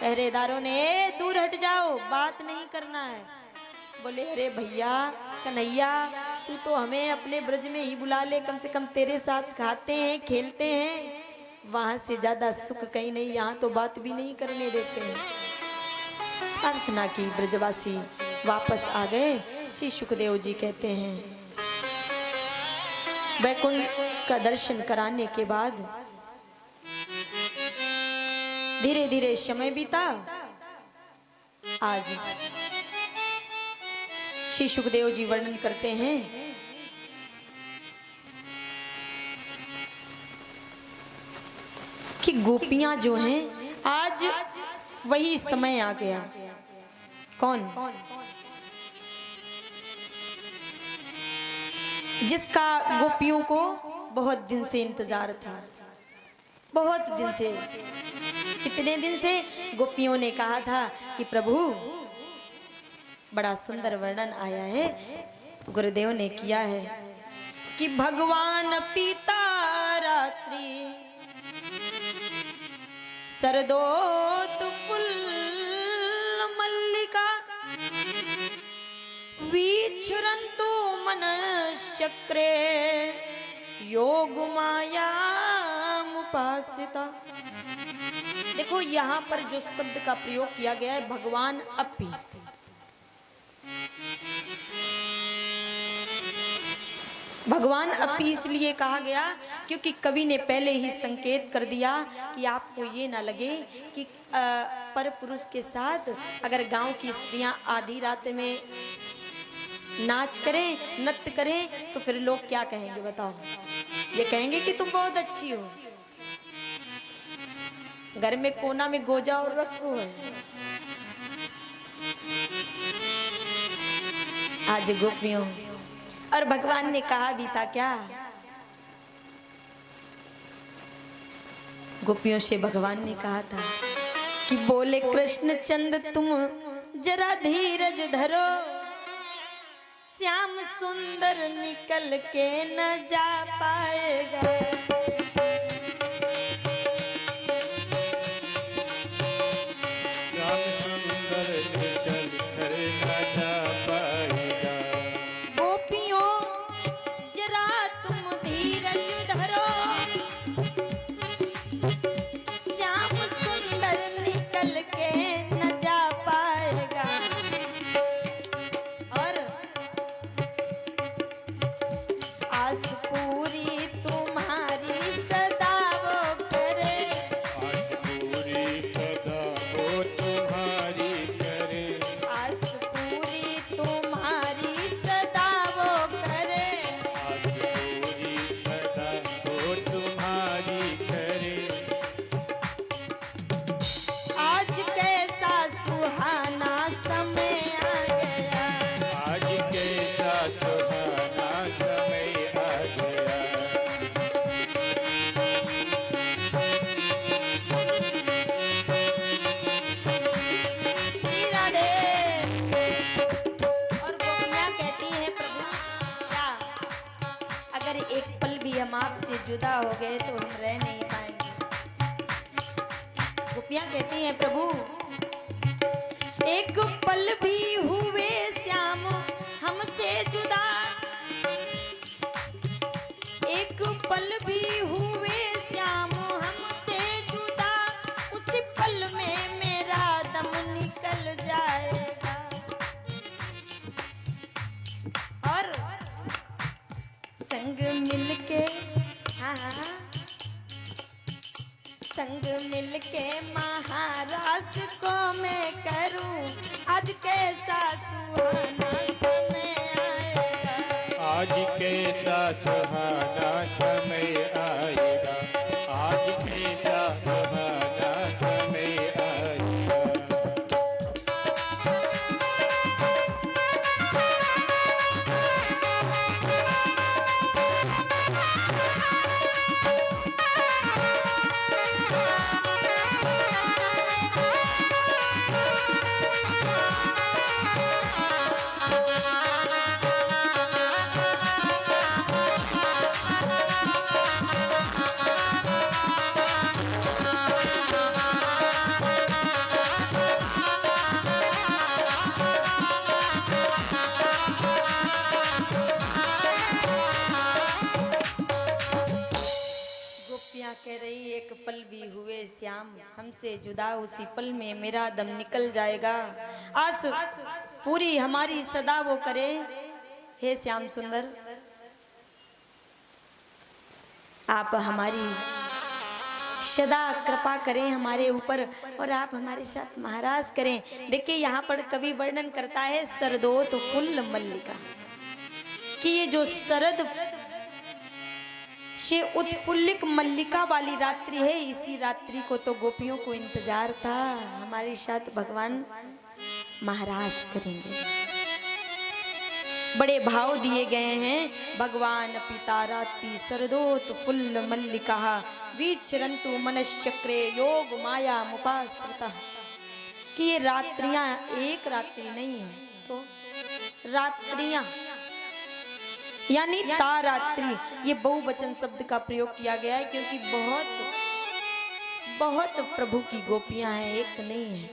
पहरेदारों ने, दूर हट जाओ, बात नहीं करना है। बोले अरे भैया कन्हैया तू तो हमें अपने ब्रज में ही बुला ले, कम से कम तेरे साथ खाते हैं खेलते हैं, वहां से ज्यादा सुख कहीं नहीं, यहाँ तो बात भी नहीं करने देते हैं। प्रार्थना की, ब्रजवासी वापस आ गए। श्री सुखदेव जी कहते हैं वैकुंठ का दर्शन कराने के बाद धीरे धीरे समय बीता। आज श्री सुखदेव जी वर्णन करते हैं कि गोपियां जो हैं आज वही समय आ गया। कौन? जिसका गोपियों को बहुत दिन से इंतजार था, बहुत दिन से। कितने दिन से? गोपियों ने कहा था कि प्रभु बड़ा सुंदर वर्णन आया है, गुरुदेव ने किया है कि भगवान पीता रात्रि सरदोत फुल मल्लिका विचरन्तु मनश्चक्रे योग माया मुपासिता। देखो यहाँ पर जो शब्द का प्रयोग किया गया है भगवान अपी। भगवान अपी इसलिए कहा गया क्योंकि कवि ने पहले ही संकेत कर दिया कि आपको ये ना लगे कि पर पुरुष के साथ अगर गांव की स्त्रियां आधी रात में नाच करें, नृत्य करें तो फिर लोग क्या कहेंगे बताओ? ये कहेंगे कि तुम बहुत अच्छी हो। घर में कोना में गोजा और रखो है। आज गोपियों और भगवान ने कहा भी था क्या? गोपियों से भगवान ने कहा था कि बोले कृष्ण चंद तुम जरा धीरज धरो, श्याम सुंदर निकल के न जा पाएगा। हम आपसे जुदा हो गए तो हम रह नहीं पाएंगे। गोपियां कहती हैं प्रभु एक पल भी हुए श्याम हमसे जुदा, एक पल भी हुए श्याम हमसे जुदा, उसी पल में मेरा दम निकल जाएगा। और संग मिलके संग मिलके महाराज को मैं करूं, आज कैसा सुहाना समय आएगा। आज कैसा सुहाना समय आएगा, आज कैसा सुहाना समय आएगा। गोपियां कह रही एक पल भी हुए श्याम हमसे जुदा, उसी पल में मेरा दम निकल जाएगा। आस पूरी हमारी सदा वो करे, हे श्याम सुंदर आप हमारी सदा कृपा करें हमारे ऊपर और आप हमारे साथ महाराज करें। देखिए यहाँ पर कवि वर्णन करता है सरदोत फुल्ल मल्लिका, कि ये जो शरद से उत्फुल्लिक मल्लिका वाली रात्रि है, इसी रात्रि को तो गोपियों को इंतजार था, हमारे साथ भगवान महाराज करेंगे। बड़े भाव दिए गए हैं, भगवान पिता रात्रि सरदोत फुल्ल मल्लिका विचरन्तु मनश्चक्रे योग माया मुपाश्रिता, कि ये रात्रियां एक रात्रि नहीं है, तो रात्रियां यानी तारात्रि, ये बहुवचन शब्द का प्रयोग किया गया है क्योंकि बहुत बहुत प्रभु की गोपियां हैं, एक नहीं है।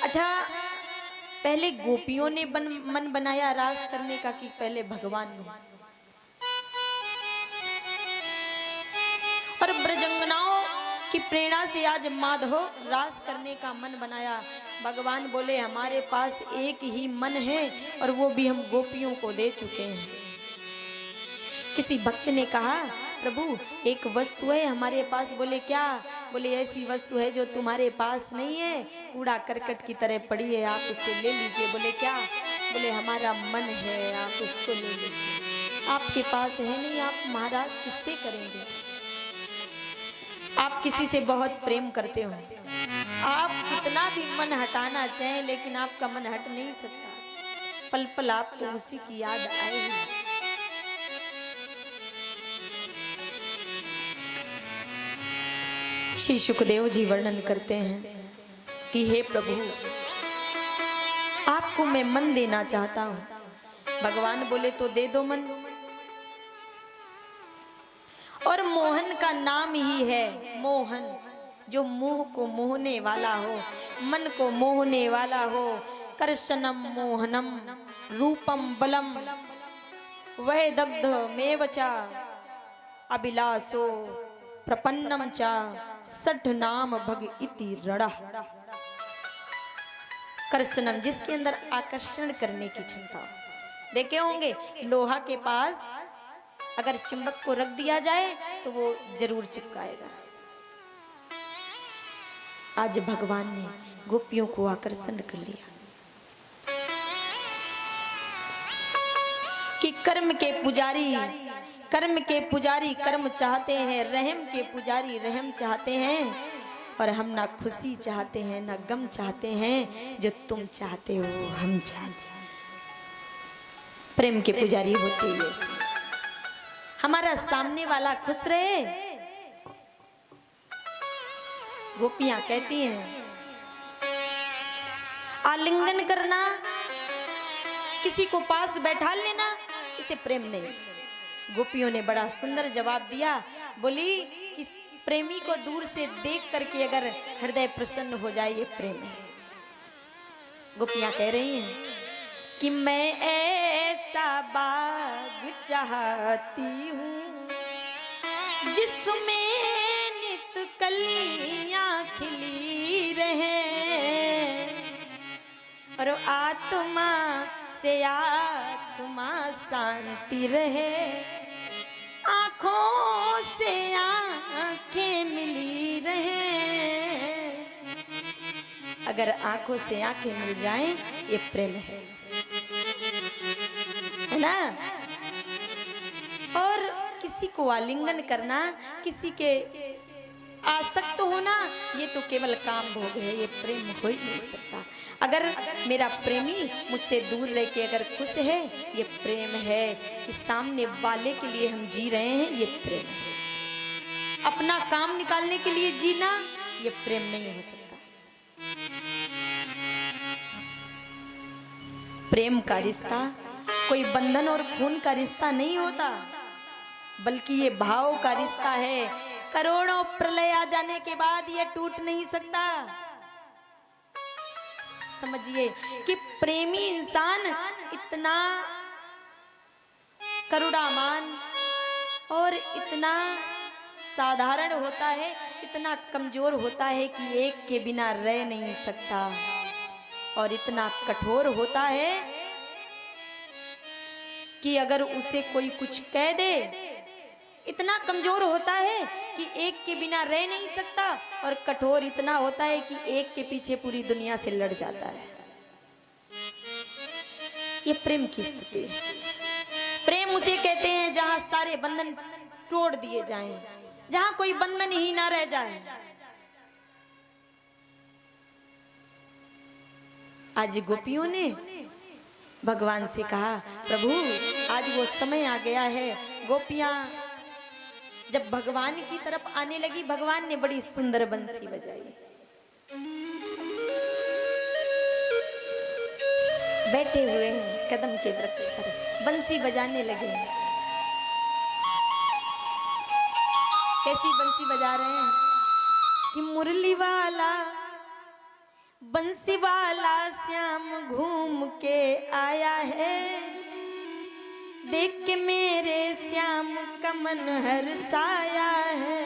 अच्छा, पहले गोपियों ने मन बनाया रास करने का कि पहले भगवान ने? और ब्रजंगनाओं की प्रेरणा से आज माधव रास करने का मन बनाया। भगवान बोले हमारे पास एक ही मन है और वो भी हम गोपियों को दे चुके हैं। किसी भक्त ने कहा प्रभु एक वस्तु है हमारे पास। बोले क्या? बोले ऐसी वस्तु है जो तुम्हारे पास नहीं है, कूड़ा करकट की तरह पड़ी है, आप उससे ले लीजिए। बोले क्या? बोले हमारा मन है, आप उसको ले लीजिए। आपके पास है नहीं, आप महाराज किससे करेंगे? आप किसी से बहुत प्रेम करते हो, आप कितना भी मन हटाना चाहें लेकिन आपका मन हट नहीं सकता, पल पल आपको उसी की याद आएगी। श्री सुखदेव जी वर्णन करते हैं कि हे प्रभु आपको मैं मन देना चाहता हूं। भगवान बोले तो दे दो मन। और मोहन का नाम ही है मोहन, जो मोह को मोहने वाला हो, मन को मोहने वाला हो। कर्षणम मोहनम रूपम बलम वह दग्ध मेवचा अभिलाषो प्रपन्नम चा सठ नाम भग इति रणा। कर्षणम जिसके अंदर आकर्षण करने की क्षमता। देखे होंगे लोहा के पास अगर चुंबक को रख दिया जाए तो वो जरूर चिपकाएगा। आज भगवान ने गोपियों को आकर्षण कर लिया कि कर्म के पुजारी कर्म चाहते हैं, रहम के पुजारी रहम चाहते हैं, और हम ना खुशी चाहते हैं ना गम चाहते हैं, जो तुम चाहते हो हम चाहते हैं। प्रेम के पुजारी होते हैं, हमारा सामने वाला खुश रहे। गोपियां कहती हैं आलिंगन करना, किसी को पास बैठा लेना, इसे प्रेम नहीं। गोपियों ने बड़ा सुंदर जवाब दिया, बोली कि प्रेमी को दूर से देख करके अगर हृदय प्रसन्न हो जाए ये प्रेम है। गोपियां कह रही हैं कि मैं ऐसा बाग चाहती हूँ जिसमें नित कलियां खिली रहे और आत्मा से आत्मा शांति रहे, आंखों से आंखें मिली रहे। अगर आंखों से आंखें मिल जाएं ये प्रेम है ना। और किसी को आलिंगन करना, किसी के आसक्त होना, ये तो केवल काम भोग है, ये प्रेम हो ही नहीं सकता। अगर मेरा प्रेमी मुझसे दूर रह के अगर खुश है, ये प्रेम है। कि सामने वाले के लिए हम जी रहे हैं, ये प्रेम है। अपना काम निकालने के लिए जीना, ये प्रेम नहीं हो सकता। प्रेम का रिश्ता कोई बंधन और खून का रिश्ता नहीं होता, बल्कि ये भाव का रिश्ता है। करोड़ों प्रलय आ जाने के बाद ये टूट नहीं सकता। समझिए कि प्रेमी इंसान इतना करुणामान और इतना साधारण होता है, इतना कमजोर होता है कि एक के बिना रह नहीं सकता, और इतना कठोर होता है कि अगर उसे कोई कुछ कह दे, इतना कमजोर होता है कि एक के बिना रह नहीं सकता, और कठोर इतना होता है कि एक के पीछे पूरी दुनिया से लड़ जाता है। ये प्रेम की स्थिति है। प्रेम उसे कहते हैं जहां सारे बंधन तोड़ दिए जाएं, जहां कोई बंधन ही ना रह जाए। आज गोपियों ने भगवान से कहा, प्रभु आज वो समय आ गया है। गोपियां जब भगवान की तरफ आने लगी, भगवान ने बड़ी सुंदर बंसी बजाई। बैठे हुए हैं कदम के वृक्ष पर, बंसी बजाने लगे। कैसी बंसी बजा रहे हैं कि मुरली वाला बंसी वाला श्याम घूम के आया है, देख के मेरे श्याम का मन हर्षाया है।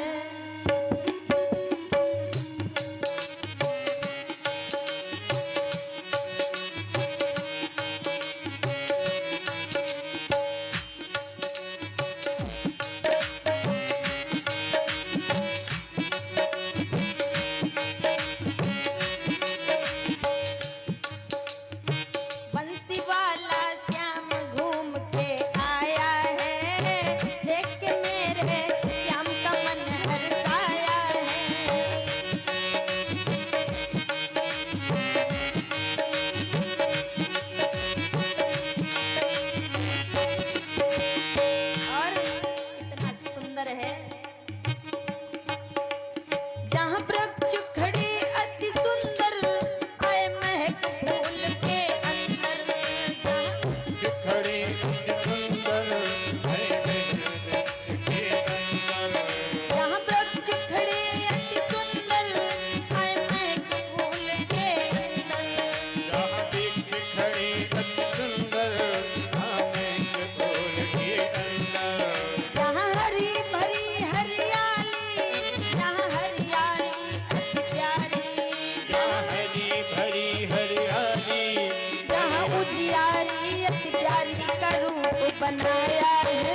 बनाया है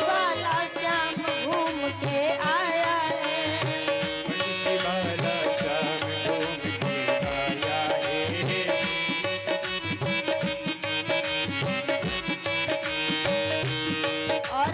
वाला श्याम घूम के आया है, वाला श्याम घूम के आया है। और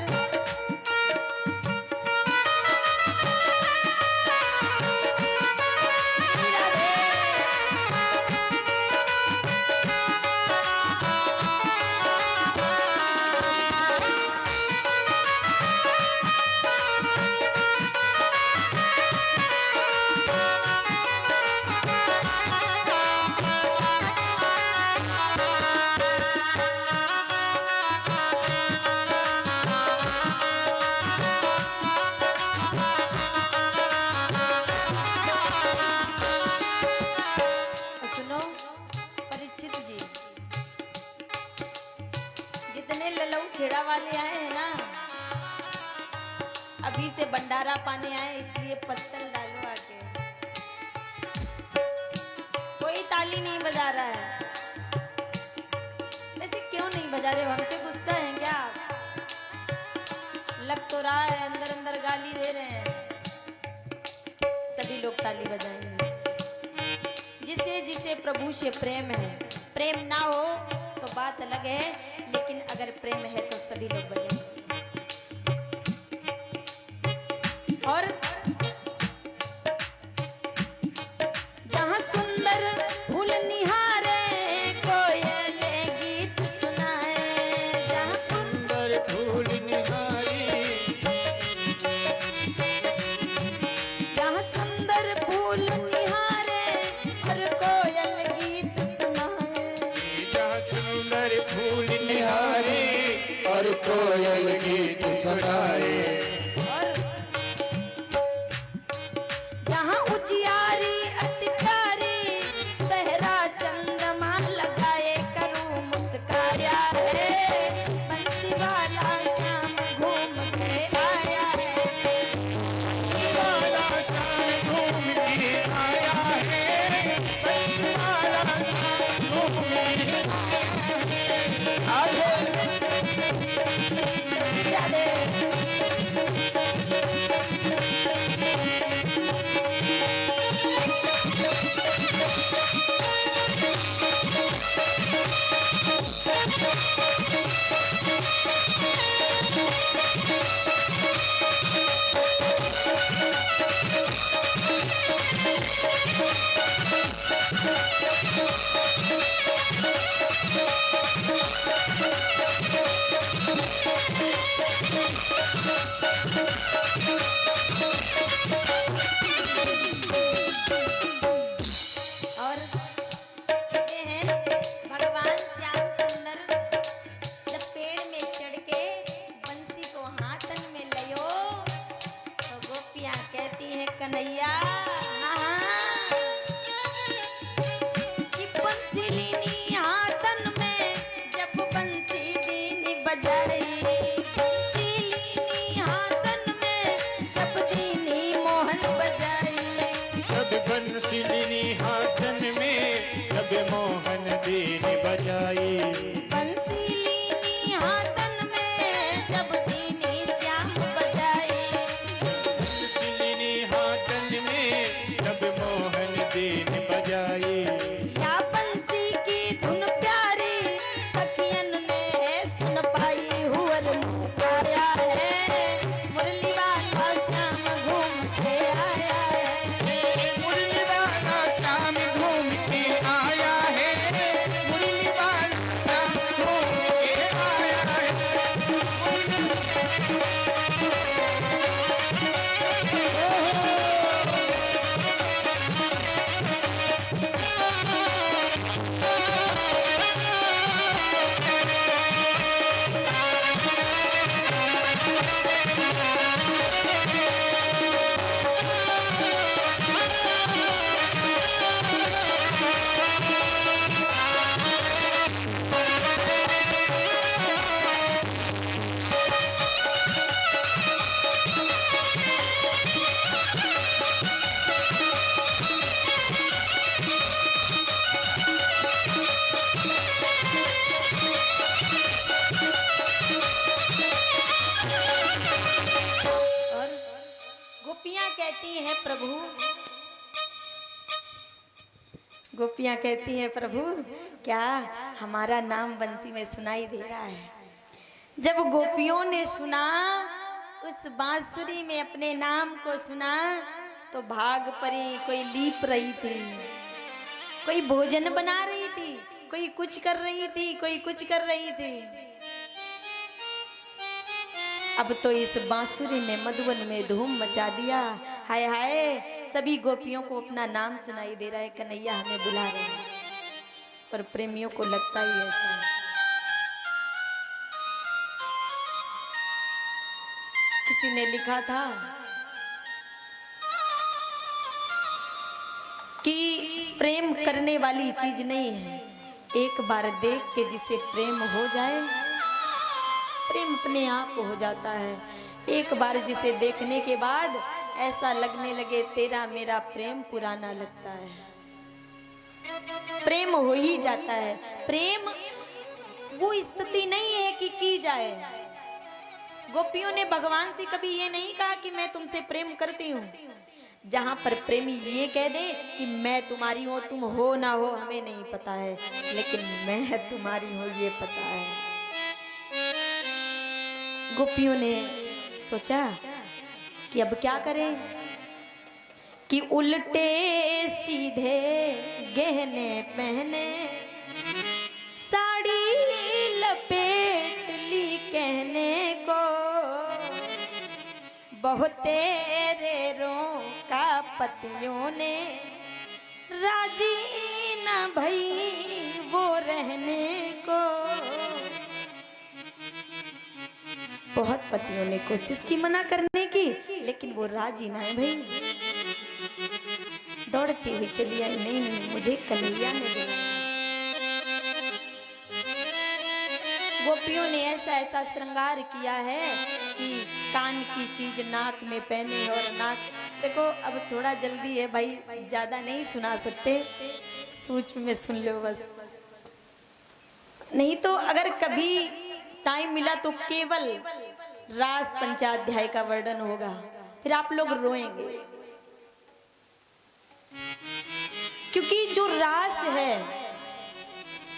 खेड़ा वाले आए हैं ना, अभी से भंडारा पाने आए, इसलिए पत्तल डालो आके। कोई ताली नहीं बजा रहा है। ऐसे क्यों नहीं बजा रहे हो? हमसे गुस्सा है क्या आप? लग तो रहा है अंदर अंदर गाली दे रहे हैं। सभी लोग ताली बजाएंगे। जिसे जिसे प्रभु से प्रेम है, प्रेम ना हो तो बात अलग है, लेकिन अगर प्रेम है तो सभी लोग बजाएंगे। और जहाँ सुंदर फूल निहारे कोयल गीत सुनाए, जहाँ सुंदर फूल निहारे, जहाँ सुंदर फूल निहारे और कोयल गीत सुनाए, जहाँ सुंदर फूल निहारे और कोयल गीत सुनाए, और जहाँ उजियारी अति प्यारी सहरा चंद्रमा लगाए करूँ मुस्काया है, बंसी वाला शाम घूम के आया है। वाला शाम घूम के आया है, बंसी वाला शाम घूम के आया है। चले और कहते हैं भगवान श्याम सुंदर जब पेड़ में चढ़ के बंसी को हाथन में लियो तो गोपियां कहती हैं कन्हैया हाँ, कि बंसी लीनी हाथन में जब बंसी दीनी बजाई, बंसी लीनी हाथन में जब दीनी मोहन बजाई, जब बंसिलिनी हाथन में जब मोहन दीन बजाई, बंसी लीनी हाथन में जब दीनी श्याम बजाई, बंसिलिनी हाथन में जब मोहन दीन बजाई, या बंसी की धुन प्यारी सखियन ने सुन पाई हुअर मुस्काया है, मुरली वाला श्याम घूम के आया है। मुरली वाला श्याम घूम के आया है, मुरली वाला श्याम घूम के आया है। और गोपियां कहती हैं प्रभु, गोपियां कहती हैं प्रभु क्या हमारा नाम बंसी में सुनाई दे रहा है? जब गोपियों ने सुना उस बांसुरी में अपने नाम को सुना तो भाग परी, कोई लीप रही थी, कोई भोजन बना रही थी, कोई कुछ कर रही थी, कोई कुछ कर रही थी। अब तो इस बांसुरी ने मधुवन में धूम मचा दिया। हाय हाय, सभी गोपियों को अपना नाम सुनाई दे रहा है, कन्हैया हमें बुला रहे हैं। पर प्रेमियों को लगता ही ऐसा है। किसी ने लिखा था कि प्रेम करने वाली चीज नहीं है, एक बार देख के जिसे प्रेम हो जाए प्रेम अपने आप हो जाता है। एक बार जिसे देखने के बाद ऐसा लगने लगे तेरा मेरा प्रेम पुराना लगता है। प्रेम हो ही जाता है। प्रेम वो स्थिति नहीं है कि की जाए। गोपियों ने भगवान से कभी ये नहीं कहा कि मैं तुमसे प्रेम करती हूँ। जहां पर प्रेमी ये कह दे कि मैं तुम्हारी हूं, तुम हो ना हो हमें नहीं पता है, लेकिन मैं तुम्हारी हूं ये पता है। गोपियों ने सोचा कि अब क्या करें, कि उल्टे सीधे गहने पहने, साड़ी लपेट ली कहने को, बहुत तेरे रोका पतियों ने, राजी न भई वो रहने को। बहुत पतियों ने कोशिश की मना करने की, लेकिन वो राजी ना है भाई। दौड़ती हुई चली आई, नहीं नहीं मुझे कन्हैया ने दिलाया। गोपियों ने ऐसा ऐसा श्रृंगार किया है कि कान की चीज नाक में पहने, और नाक देखो अब थोड़ा जल्दी है भाई, ज्यादा नहीं सुना सकते, सूक्ष्म में सुन लो बस। नहीं तो अगर कभी टाइम मिला तो केवल रास पंचाध्याय का वर्णन होगा, फिर आप लोग रोएंगे। क्योंकि जो रास है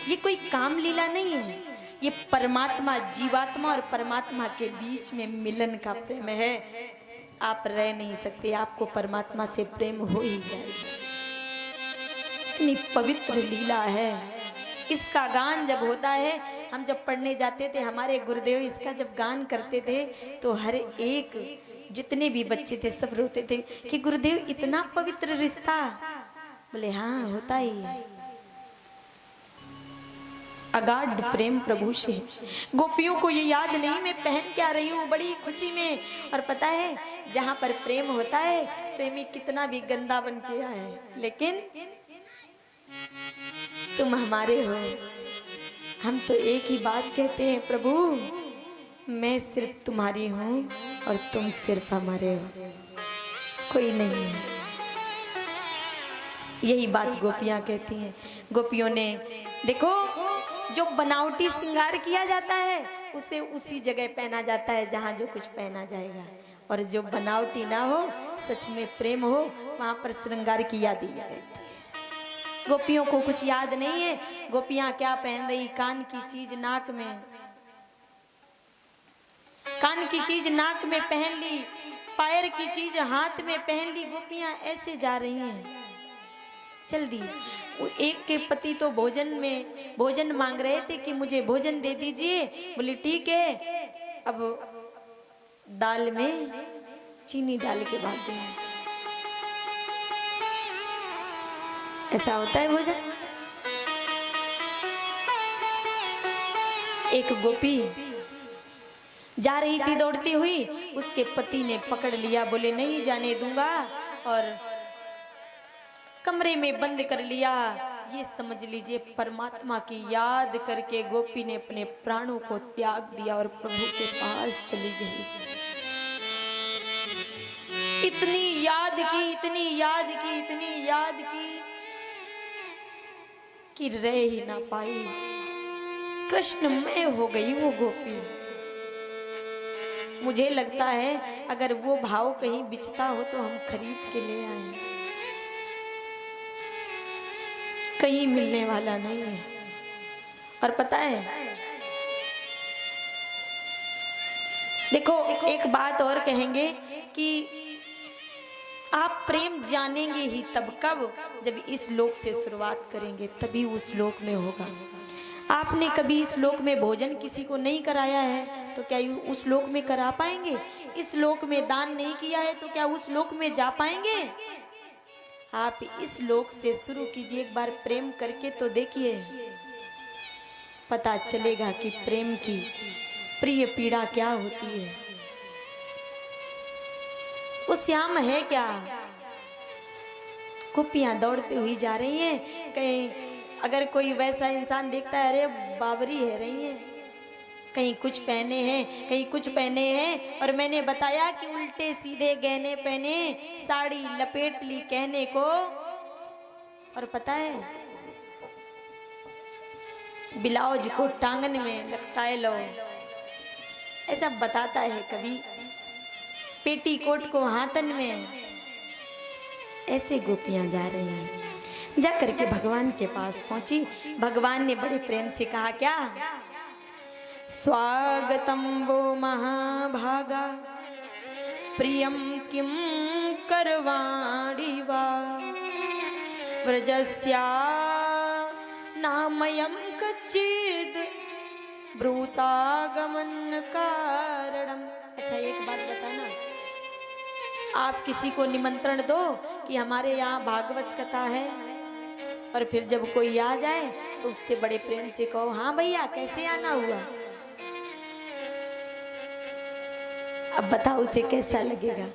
ये कोई काम लीला नहीं है, ये परमात्मा, जीवात्मा और परमात्मा के बीच में मिलन का प्रेम है। आप रह नहीं सकते, आपको परमात्मा से प्रेम हो ही जाएगा। इतनी पवित्र लीला है। इसका गान जब होता है, हम जब पढ़ने जाते थे, हमारे गुरुदेव इसका जब गान करते थे तो हर एक जितने भी बच्चे थे सब रोते थे कि गुरुदेव इतना पवित्र रिश्ता। बोले हाँ होता ही है, अगाध प्रेम प्रभु से। गोपियों को ये याद नहीं मैं पहन के आ रही हूँ बड़ी खुशी में। और पता है जहां पर प्रेम होता है, प्रेमी कितना भी गंदा बन के आए, लेकिन तुम हमारे हो। हम तो एक ही बात कहते हैं, प्रभु मैं सिर्फ तुम्हारी हूँ और तुम सिर्फ हमारे हो, कोई नहीं है। यही बात गोपियां कहती हैं। गोपियों ने देखो, जो बनावटी श्रृंगार किया जाता है उसे उसी जगह पहना जाता है जहां जो कुछ पहना जाएगा, और जो बनावटी ना हो, सच में प्रेम हो, वहां पर श्रृंगार की याद ही नहीं रहती है। गोपियों को कुछ याद नहीं है। गोपियां क्या पहन रही, कान की चीज नाक में, कान की चीज नाक में पहन ली, पैर की चीज हाथ में पहन ली। गोपियां ऐसे जा रही हैं, चल दी। एक के पति तो भोजन मांग रहे थे कि मुझे भोजन दे दीजिए। बोली ठीक है, अब दाल में चीनी डाल के बाद दें। ऐसा होता है भोजन। एक गोपी जा रही थी दौड़ती हुई, उसके पति ने पकड़ लिया, बोले नहीं जाने दूंगा, और कमरे में बंद कर लिया। ये समझ लीजिए परमात्मा की याद करके गोपी ने अपने प्राणों को त्याग दिया और प्रभु के पास चली गई। इतनी याद की, इतनी याद की, इतनी याद की कि रह ही ना पाई। कृष्णमय हो गई वो गोपी। मुझे लगता है अगर वो भाव कहीं बिचता हो तो हम खरीद के ले आए, कहीं मिलने वाला नहीं है। और पता है देखो, एक बात और कहेंगे कि आप प्रेम जानेंगे ही तब, कब, जब इस लोक से शुरुआत करेंगे तभी उस लोक में होगा। आपने कभी इस लोक में भोजन किसी को नहीं कराया है तो क्या उस लोक में करा पाएंगे? इस लोक में दान नहीं किया है तो क्या उस लोक में जा पाएंगे? आप इस लोक से शुरू कीजिए, एक बार प्रेम करके तो देखिए, पता चलेगा कि प्रेम की प्रिय पीड़ा क्या होती है। वो श्याम है क्या? गोपियां दौड़ती हुई जा रही हैं। कहीं अगर कोई वैसा इंसान देखता है, अरे बाबरी है रही है, कहीं कुछ पहने हैं, कहीं कुछ पहने हैं, और मैंने बताया कि उल्टे सीधे गहने पहने, साड़ी लपेट ली कहने को। और पता है, ब्लाउज को टांगन में लटकाए लो, ऐसा बताता है कवि। पेटीकोट को हाथन में, ऐसे गोपियां जा रही हैं। जा करके भगवान के पास पहुंची। भगवान ने बड़े प्रेम से कहा क्या, स्वागतम वो महाभागा प्रियम किम करवाणी वा व्रजस्या नामयम कच्चिद ब्रूतागमन कारणम। अच्छा एक बात बताना, आप किसी को निमंत्रण दो कि हमारे यहाँ भागवत कथा है, और फिर जब कोई आ जाए तो उससे बड़े प्रेम से कहो, हाँ भैया कैसे आना हुआ। अब बताओ उसे कैसा लगेगा?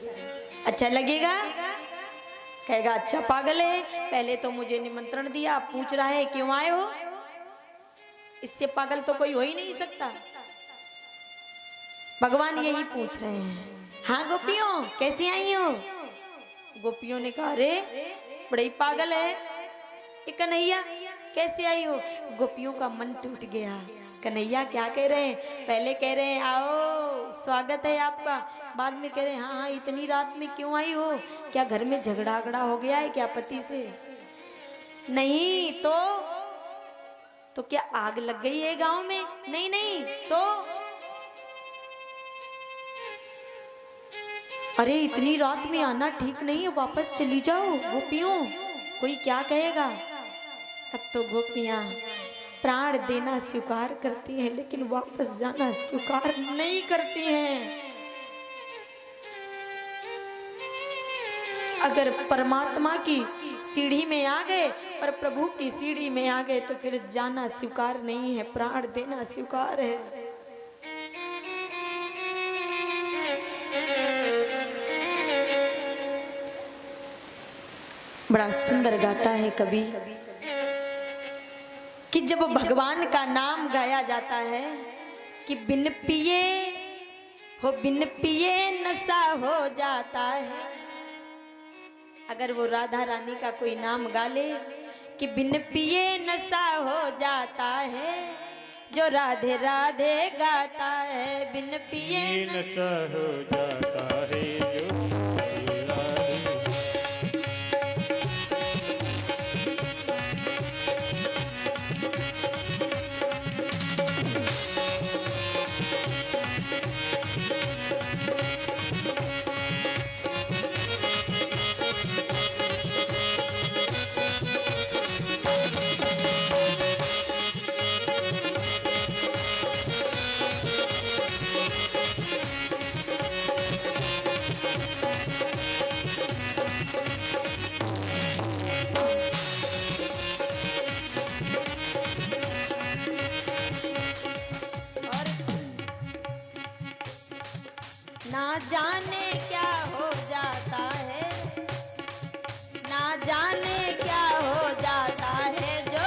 अच्छा लगेगा? कहेगा अच्छा पागल है, पहले तो मुझे निमंत्रण दिया, पूछ रहा है क्यों आए हो। इससे पागल तो कोई हो ही नहीं सकता। भगवान यही पूछ रहे हैं, हाँ गोपियों कैसी आई हो। गोपियों ने कहा अरे बड़ा ही पागल है ये कन्हैया, कैसे आई हो। गोपियों का मन टूट गया। कन्हैया क्या कह रहे हैं, पहले कह रहे हैं आओ स्वागत है आपका, बाद में कह रहे हैं हाँ हाँ इतनी रात में क्यों आई हो, क्या घर में झगड़ा हो गया है क्या पति से। नहीं तो क्या आग लग गई है गांव में। नहीं नहीं तो अरे इतनी रात में आना ठीक नहीं है, वापस चली जाओ गोपियों, कोई क्या कहेगा। तब तो गोपियां प्राण देना स्वीकार करती हैं, लेकिन वापस जाना स्वीकार नहीं करती हैं। अगर परमात्मा की सीढ़ी में आ गए और प्रभु की सीढ़ी में आ गए तो फिर जाना स्वीकार नहीं है, प्राण देना स्वीकार है। बड़ा सुंदर गाता है कवि कि जब भगवान का नाम गाया जाता है कि बिन पिए नशा हो जाता है। अगर वो राधा रानी का कोई नाम गा ले कि बिन पिए नशा हो जाता है, जो राधे राधे गाता है बिन पिए नशा हो जाता है जो ना जाने क्या हो जाता है, ना जाने क्या हो जाता है, जो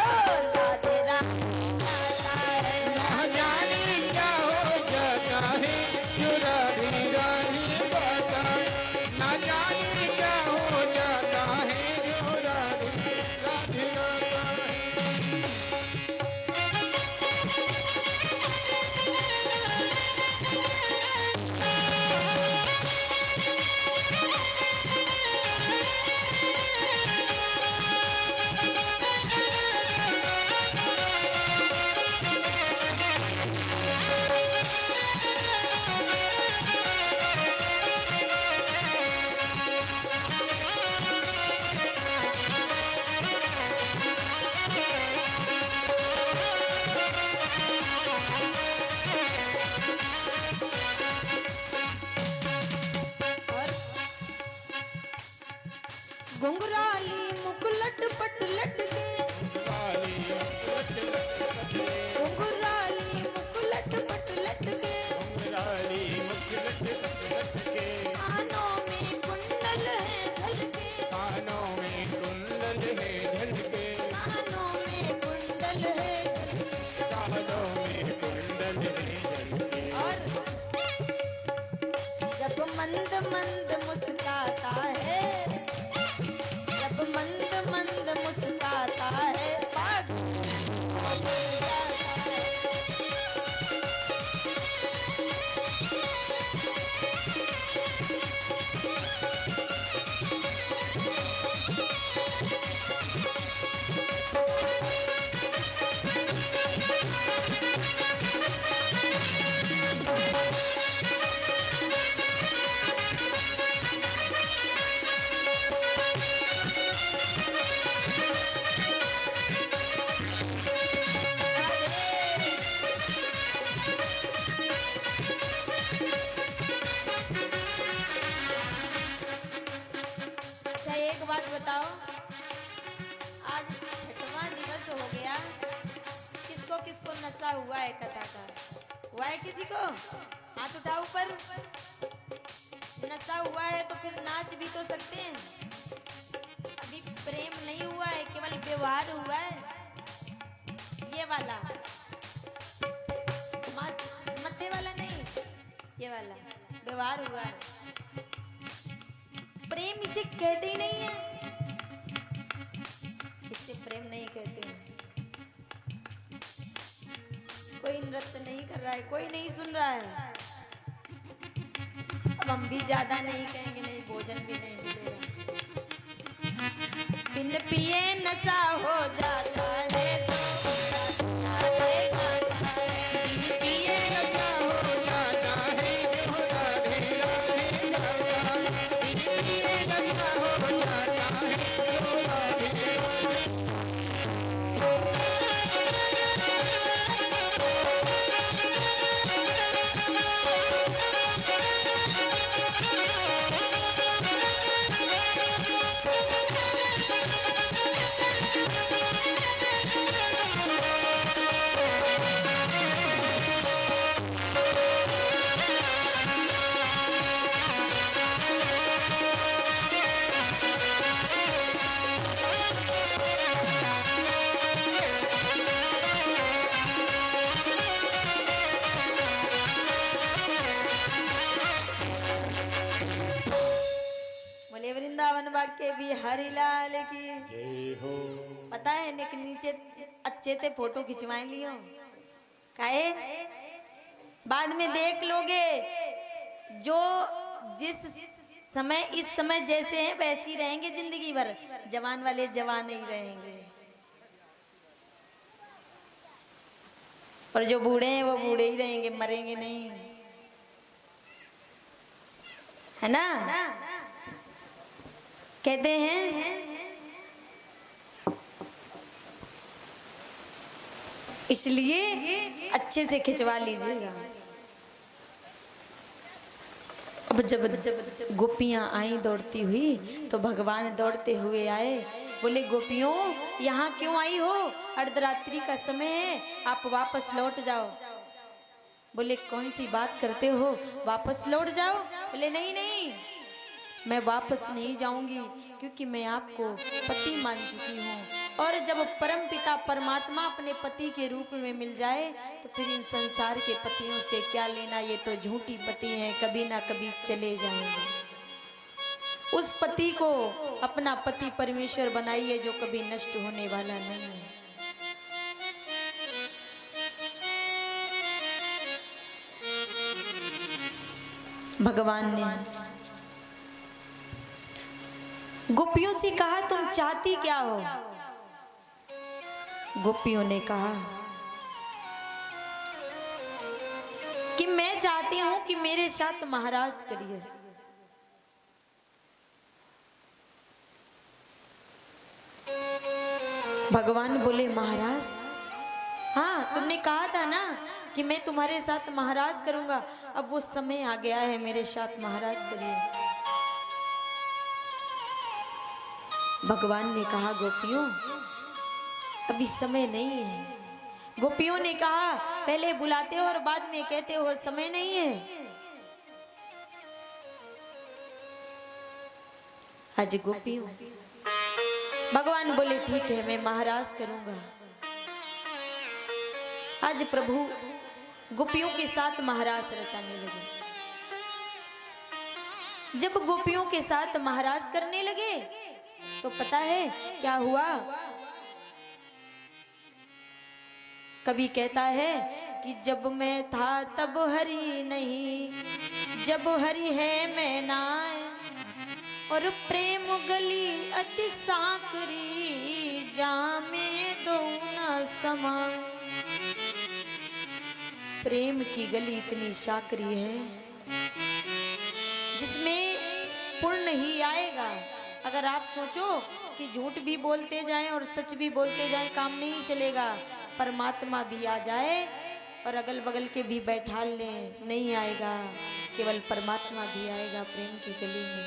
राधे राधे गाता है। ना जाने क्या हो जाता है, जो राधे राधे गाता है। ना जाने क्या हो जाता है, जो राधे राधे गाता है। घुंघराली मुकुलट पट लटके, घुंघराली मुकुलट पट लटके, कानों में कुंडल है झलके, कानों में कुंडल है झलके, कानों में कुंडल है झलके। कानों में कुंडल है झलके। मंद मंद मुस्काता है, जब मंद मंद मुस्काता है, पागल बन जाता है। अच्छा एक बात बताओ, आज 6वां दिवस हो गया, किसको किसको नशा हुआ है कथा का? हुआ है किसी को? हाथ उठाओ ऊपर। नशा हुआ है तो फिर नाच भी तो सकते हैं। अभी प्रेम नहीं हुआ है, केवल व्यवहार हुआ है, ये वाला मत्थे वाला नहीं, ये वाला व्यवहार हुआ है। प्रेम इसे कहते ही नहीं है, इससे प्रेम नहीं कहते हैं। कोई नृत्य नहीं कर रहा है, कोई नहीं सुन रहा है। अब हम भी ज्यादा नहीं कहेंगे, नहीं भोजन भी नहीं मिलेगा। बिन पिए नशा हो जाता है, बिन पिए नशा हो जाता है, राधे राधे जाता है, पिए नशा हो जाता है। बोले वृंदावन बाके बिहारी लाल की जय हो। पता है निक नीचे अच्छे से फोटो खिंचवाए लियो, काहे बाद में देख लोगे, जो जिस समय इस समय जैसे हैं वैसे ही रहेंगे जिंदगी भर। जवान वाले जवान ही रहेंगे, और जो बूढ़े हैं वो बूढ़े ही रहेंगे, मरेंगे नहीं, है ना? कहते हैं इसलिए अच्छे से खिंचवा लीजिएगा। अब जब गोपियां आई दौड़ती हुई तो भगवान दौड़ते हुए आए, बोले गोपियों यहाँ क्यों आई हो? अर्धरात्रि का समय है, आप वापस लौट जाओ। बोले कौन सी बात करते हो, वापस लौट जाओ? बोले नहीं नहीं, मैं वापस नहीं जाऊंगी, क्योंकि मैं आपको पति मान चुकी हूँ, और जब परम पिता परमात्मा अपने पति के रूप में मिल जाए तो फिर इन संसार के पतियों से क्या लेना, ये तो झूठी पति हैं, कभी ना कभी चले जाएंगे। उस पति को अपना पति परमेश्वर बनाइए जो कभी नष्ट होने वाला नहीं है। भगवान ने गोपियों से कहा तुम चाहती क्या हो? गोपियों ने कहा कि मैं चाहती हूं कि मेरे साथ महाराज करिए। भगवान बोले महाराज? हाँ, तुमने कहा था ना कि मैं तुम्हारे साथ महाराज करूंगा, अब वो समय आ गया है, मेरे साथ महाराज करिए। भगवान ने कहा गोपियों अभी समय नहीं है। गोपियों ने कहा पहले बुलाते हो और बाद में कहते हो समय नहीं है। आज गोपियों, भगवान बोले ठीक है मैं महाराज करूंगा। आज प्रभु गोपियों के साथ महाराज रचाने लगे। जब गोपियों के साथ महाराज करने लगे तो पता है क्या हुआ। कभी कहता है कि जब मैं था तब हरि नहीं, जब हरि है मैं नाय, और प्रेम गली अति सांकरी, जामे दो न समा। प्रेम की गली इतनी सांकरी है जिसमें पूर्ण ही आएगा। अगर आप सोचो कि झूठ भी बोलते जाएं और सच भी बोलते जाएं काम नहीं चलेगा। परमात्मा भी आ जाए और अगल बगल के भी बैठा लें नहीं आएगा, केवल परमात्मा भी आएगा प्रेम की गली में।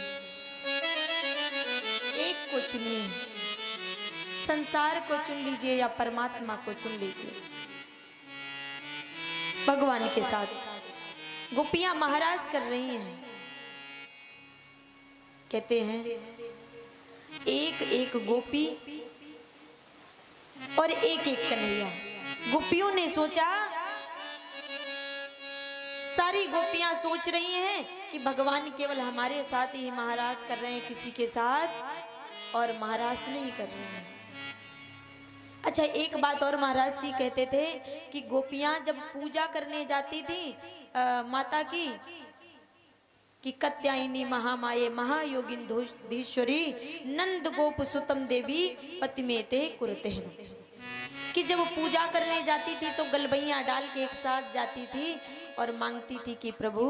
एक को चुनिए, संसार को चुन लीजिए या परमात्मा को चुन लीजिए। भगवान के साथ गोपियां महाराज कर रही हैं। कहते हैं एक एक गोपी और एक एक कन्हैया। गोपियों ने सोचा, सारी गोपियां सोच रही हैं कि भगवान केवल हमारे साथ ही महाराज कर रहे हैं, किसी के साथ और महाराज नहीं कर रहे हैं। अच्छा, एक बात और महाराज जी कहते थे कि गोपियां जब पूजा करने जाती थी माता की, कि कत्यायनी महामाये महायोगिंधीश्वरी नंद गोप सुतम देवी पतिमेते कुरते, कि जब पूजा करने जाती थी तो गलबैया डाल के एक साथ जाती थी और मांगती थी कि प्रभु,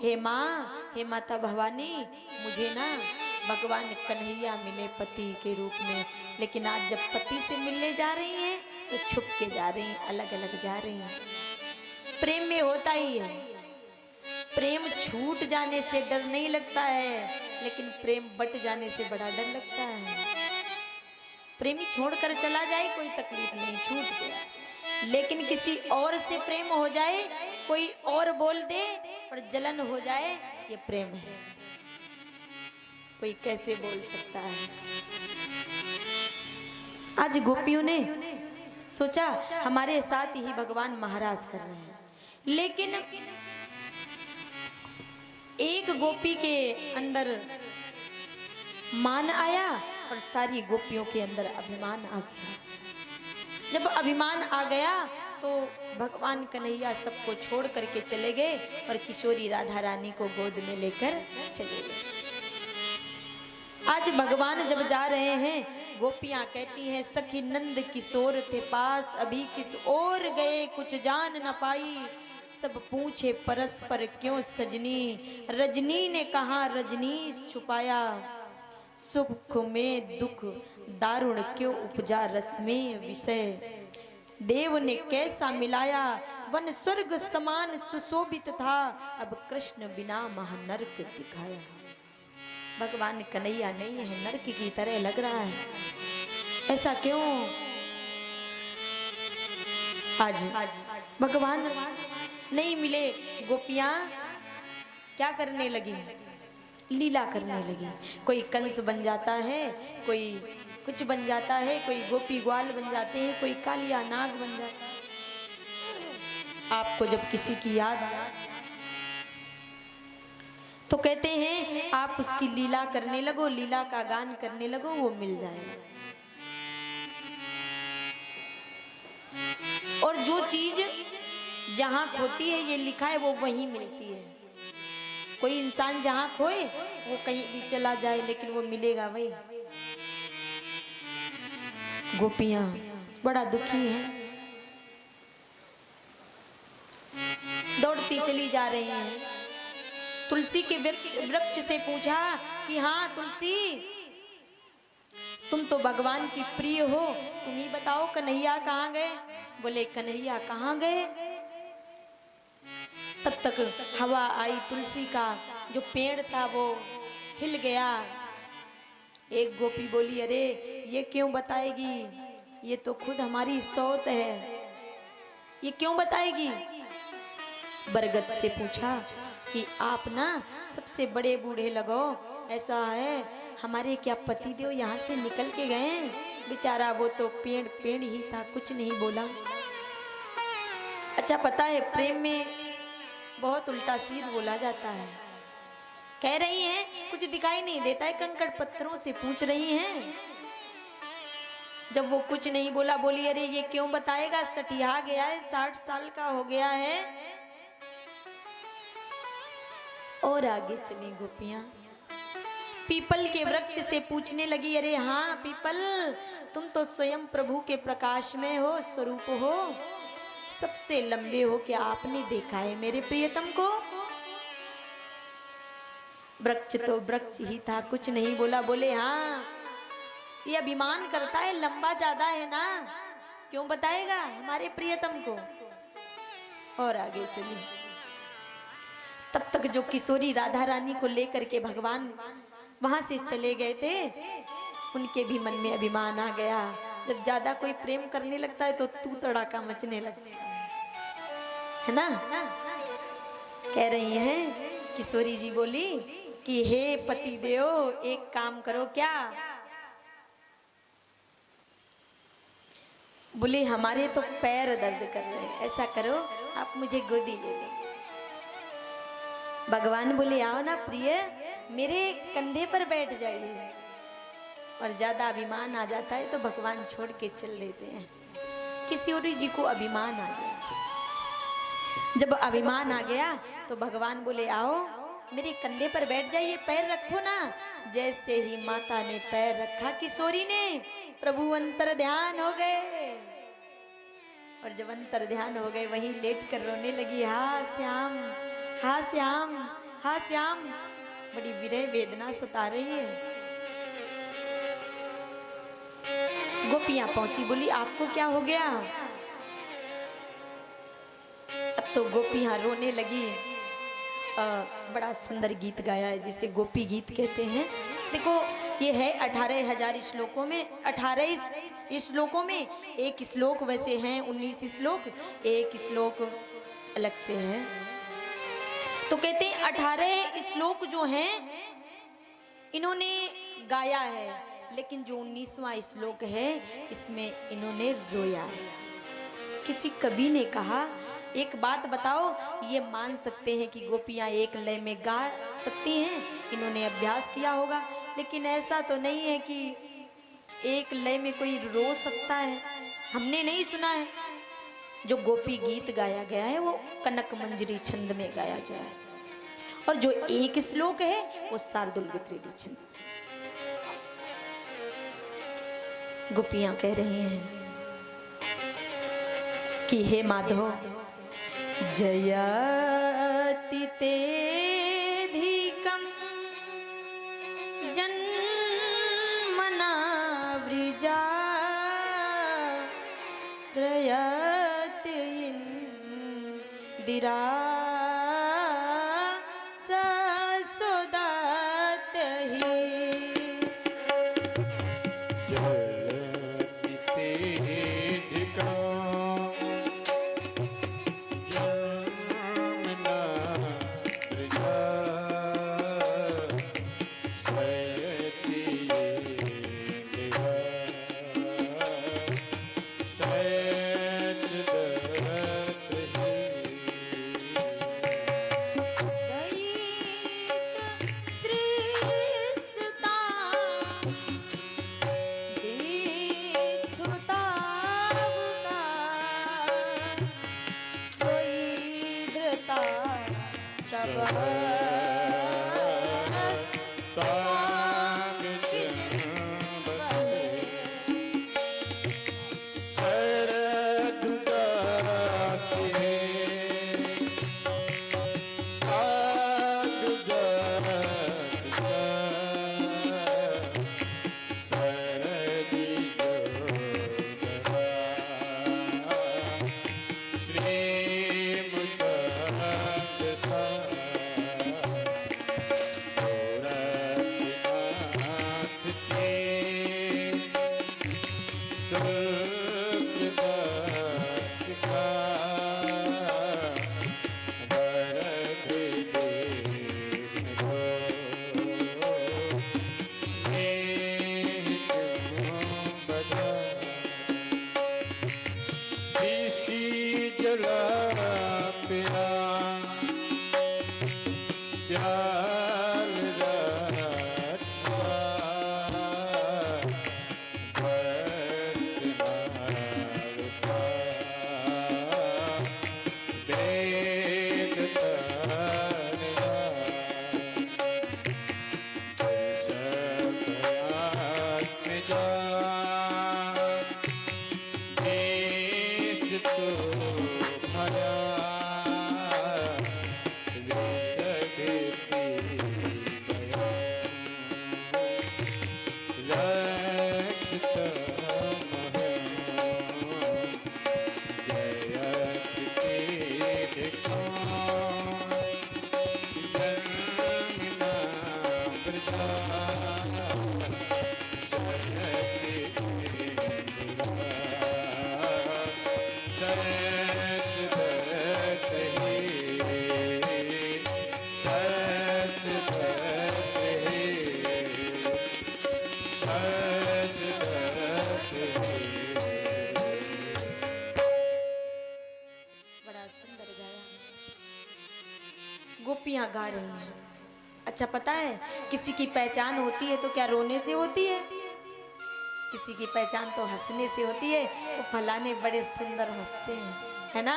हे माँ, हे माता भवानी, मुझे ना भगवान कन्हैया मिले पति के रूप में। लेकिन आज जब पति से मिलने जा रही हैं तो छुप के जा रही हैं, अलग अलग जा रही हैं। प्रेम में होता ही है, प्रेम छूट जाने से डर नहीं लगता है, लेकिन प्रेम बट जाने से बड़ा डर लगता है। प्रेमी छोड़कर चला जाए कोई तकलीफ नहीं, छूट गया। लेकिन किसी और से प्रेम हो जाए, कोई और बोल दे और जलन हो जाए, ये प्रेम है। कोई कैसे बोल सकता है। आज गोपियों ने सोचा हमारे साथ ही भगवान महाराज कर रहे हैं, लेकिन एक गोपी के अंदर मान आया और सारी गोपियों के अंदर अभिमान आ गया। जब अभिमान आ गया तो भगवान कन्हैया सबको छोड़ करके चले गए और किशोरी राधा रानी को गोद में लेकर चले गए। आज भगवान जब जा रहे हैं, गोपियां कहती हैं, सखी नंद किशोर थे पास, अभी किस और गए कुछ जान न पाई। सब पूछे परस्पर क्यों सजनी, रजनी ने कहा रजनी छुपाया। सुख में दुख दारुण क्यों उपजा रस में विषय। देव ने कैसा मिलाया वन स्वर्ग समान सुशोभित था, अब कृष्ण बिना महानर्क दिखाया। भगवान कन्हैया नहीं है, नर्क की तरह लग रहा है। ऐसा क्यों? आज भगवान नहीं मिले। गोपियां क्या करने लगी? लीला करने लगी। कोई कंस बन जाता है, कोई कुछ बन जाता है, कोई गोपी ग्वाल बन जाते हैं, कोई कालिया नाग बन जाता है। आपको जब किसी की याद तो कहते हैं आप उसकी लीला करने लगो, लीला का गान करने लगो, वो मिल जाएगा। और जो चीज जहां खोती है, ये लिखा है, वो वहीं मिलती है। कोई इंसान जहां खोए वो कहीं भी चला जाए, लेकिन वो मिलेगा वही। गोपियां बड़ा दुखी हैं, दौड़ती चली जा रही हैं। तुलसी के वृक्ष से पूछा कि हाँ तुलसी, तुम तो भगवान की प्रिय हो, तुम ही बताओ कन्हैया कहाँ गए? बोले कन्हैया कहाँ गए? तब तक हवा आई, तुलसी का जो पेड़ था वो हिल गया। एक गोपी बोली, अरे ये क्यों बताएगी, ये तो खुद हमारी सौत है, ये क्यों बताएगी? बरगद से पूछा कि आप ना सबसे बड़े बूढ़े लगो, ऐसा है हमारे क्या पति देव यहाँ से निकल के गए? बेचारा वो तो पेड़ पेड़ ही था, कुछ नहीं बोला। अच्छा, पता है प्रेम में बहुत उल्टा सीध बोला जाता है। कह रही हैं कुछ दिखाई नहीं देता है, कंकड़ पत्थरों से पूछ रही हैं। जब वो कुछ नहीं बोला, बोली अरे ये क्यों बताएगा, सठिया गया है, 60 साल का हो गया है। और आगे चली गोपियां, पीपल के वृक्ष से पूछने लगी, अरे हाँ पीपल, तुम तो स्वयं प्रभु के प्रकाश में हो, स्वरूप हो, सबसे लंबे हो, क्या आपने देखा है मेरे प्रियतम को? वृक्ष तो वृक्ष ही था, कुछ नहीं बोला। बोले हाँ ये अभिमान करता है, लंबा ज्यादा है ना, क्यों बताएगा हमारे प्रियतम को। और आगे चली। तब तक जो किशोरी राधा रानी को लेकर के भगवान वहां से चले गए थे, उनके भी मन में अभिमान आ गया। जब ज्यादा कोई प्रेम करने लगता है तो तू तड़ाका मचने लगता है ना। कह रही हैं किशोरी जी, बोली कि हे पति देव, एक काम करो। क्या? बोले हमारे तो पैर दर्द कर रहे हैं, ऐसा करो आप मुझे गोदी ले लो। भगवान बोले आओ ना प्रिय, मेरे कंधे पर बैठ जाइए। और ज्यादा अभिमान आ जाता है तो भगवान छोड़ के चल लेते हैं। किशोरी जी को अभिमान आ गया। जब अभिमान आ गया तो भगवान बोले आओ मेरे कंधे पर बैठ जाइए, पैर रखो ना। जैसे ही माता ने पैर रखा, किशोरी ने प्रभु अंतर ध्यान हो गए। और जब अंतर ध्यान हो गए, वहीं लेट कर रोने लगी, हा श्याम, हा श्याम, हा श्याम। बड़ी विरह वेदना सता रही है। गोपियां पहुंची, बोली आपको क्या हो गया? अब तो गोपियां रोने लगी। बड़ा सुंदर गीत गाया है जिसे गोपी गीत कहते हैं। देखो ये है 18,000 श्लोकों में, 18 श्लोकों में एक श्लोक वैसे हैं 19 श्लोक, एक श्लोक अलग से है। तो कहते हैं 18 श्लोक जो हैं इन्होंने गाया है, लेकिन जो 19वां श्लोक है इसमें इन्होंने रोया है। किसी कवि ने कहा एक बात बताओ, ये मान सकते हैं कि गोपियां एक लय में गा सकती हैं, इन्होंने अभ्यास किया होगा, लेकिन ऐसा तो नहीं है कि एक लय में कोई रो सकता है। हमने नहीं सुना है। जो गोपी गीत गाया गया है वो कनक मंजरी छंद में गाया गया है, और जो एक श्लोक है वो शार्दुल विक्रीडी छंद। गोपियां कह रही हैं कि हे माधव, जयति तेधिकं जन्मना वृजा श्रयत इंदिरा ससुदत ही। प्यार गोपियां गा रही हैं। अच्छा पता है, किसी की पहचान होती है तो क्या रोने से होती है? किसी की पहचान तो हंसने से होती है। वो फलाने बड़े सुंदर हंसते हैं, है ना?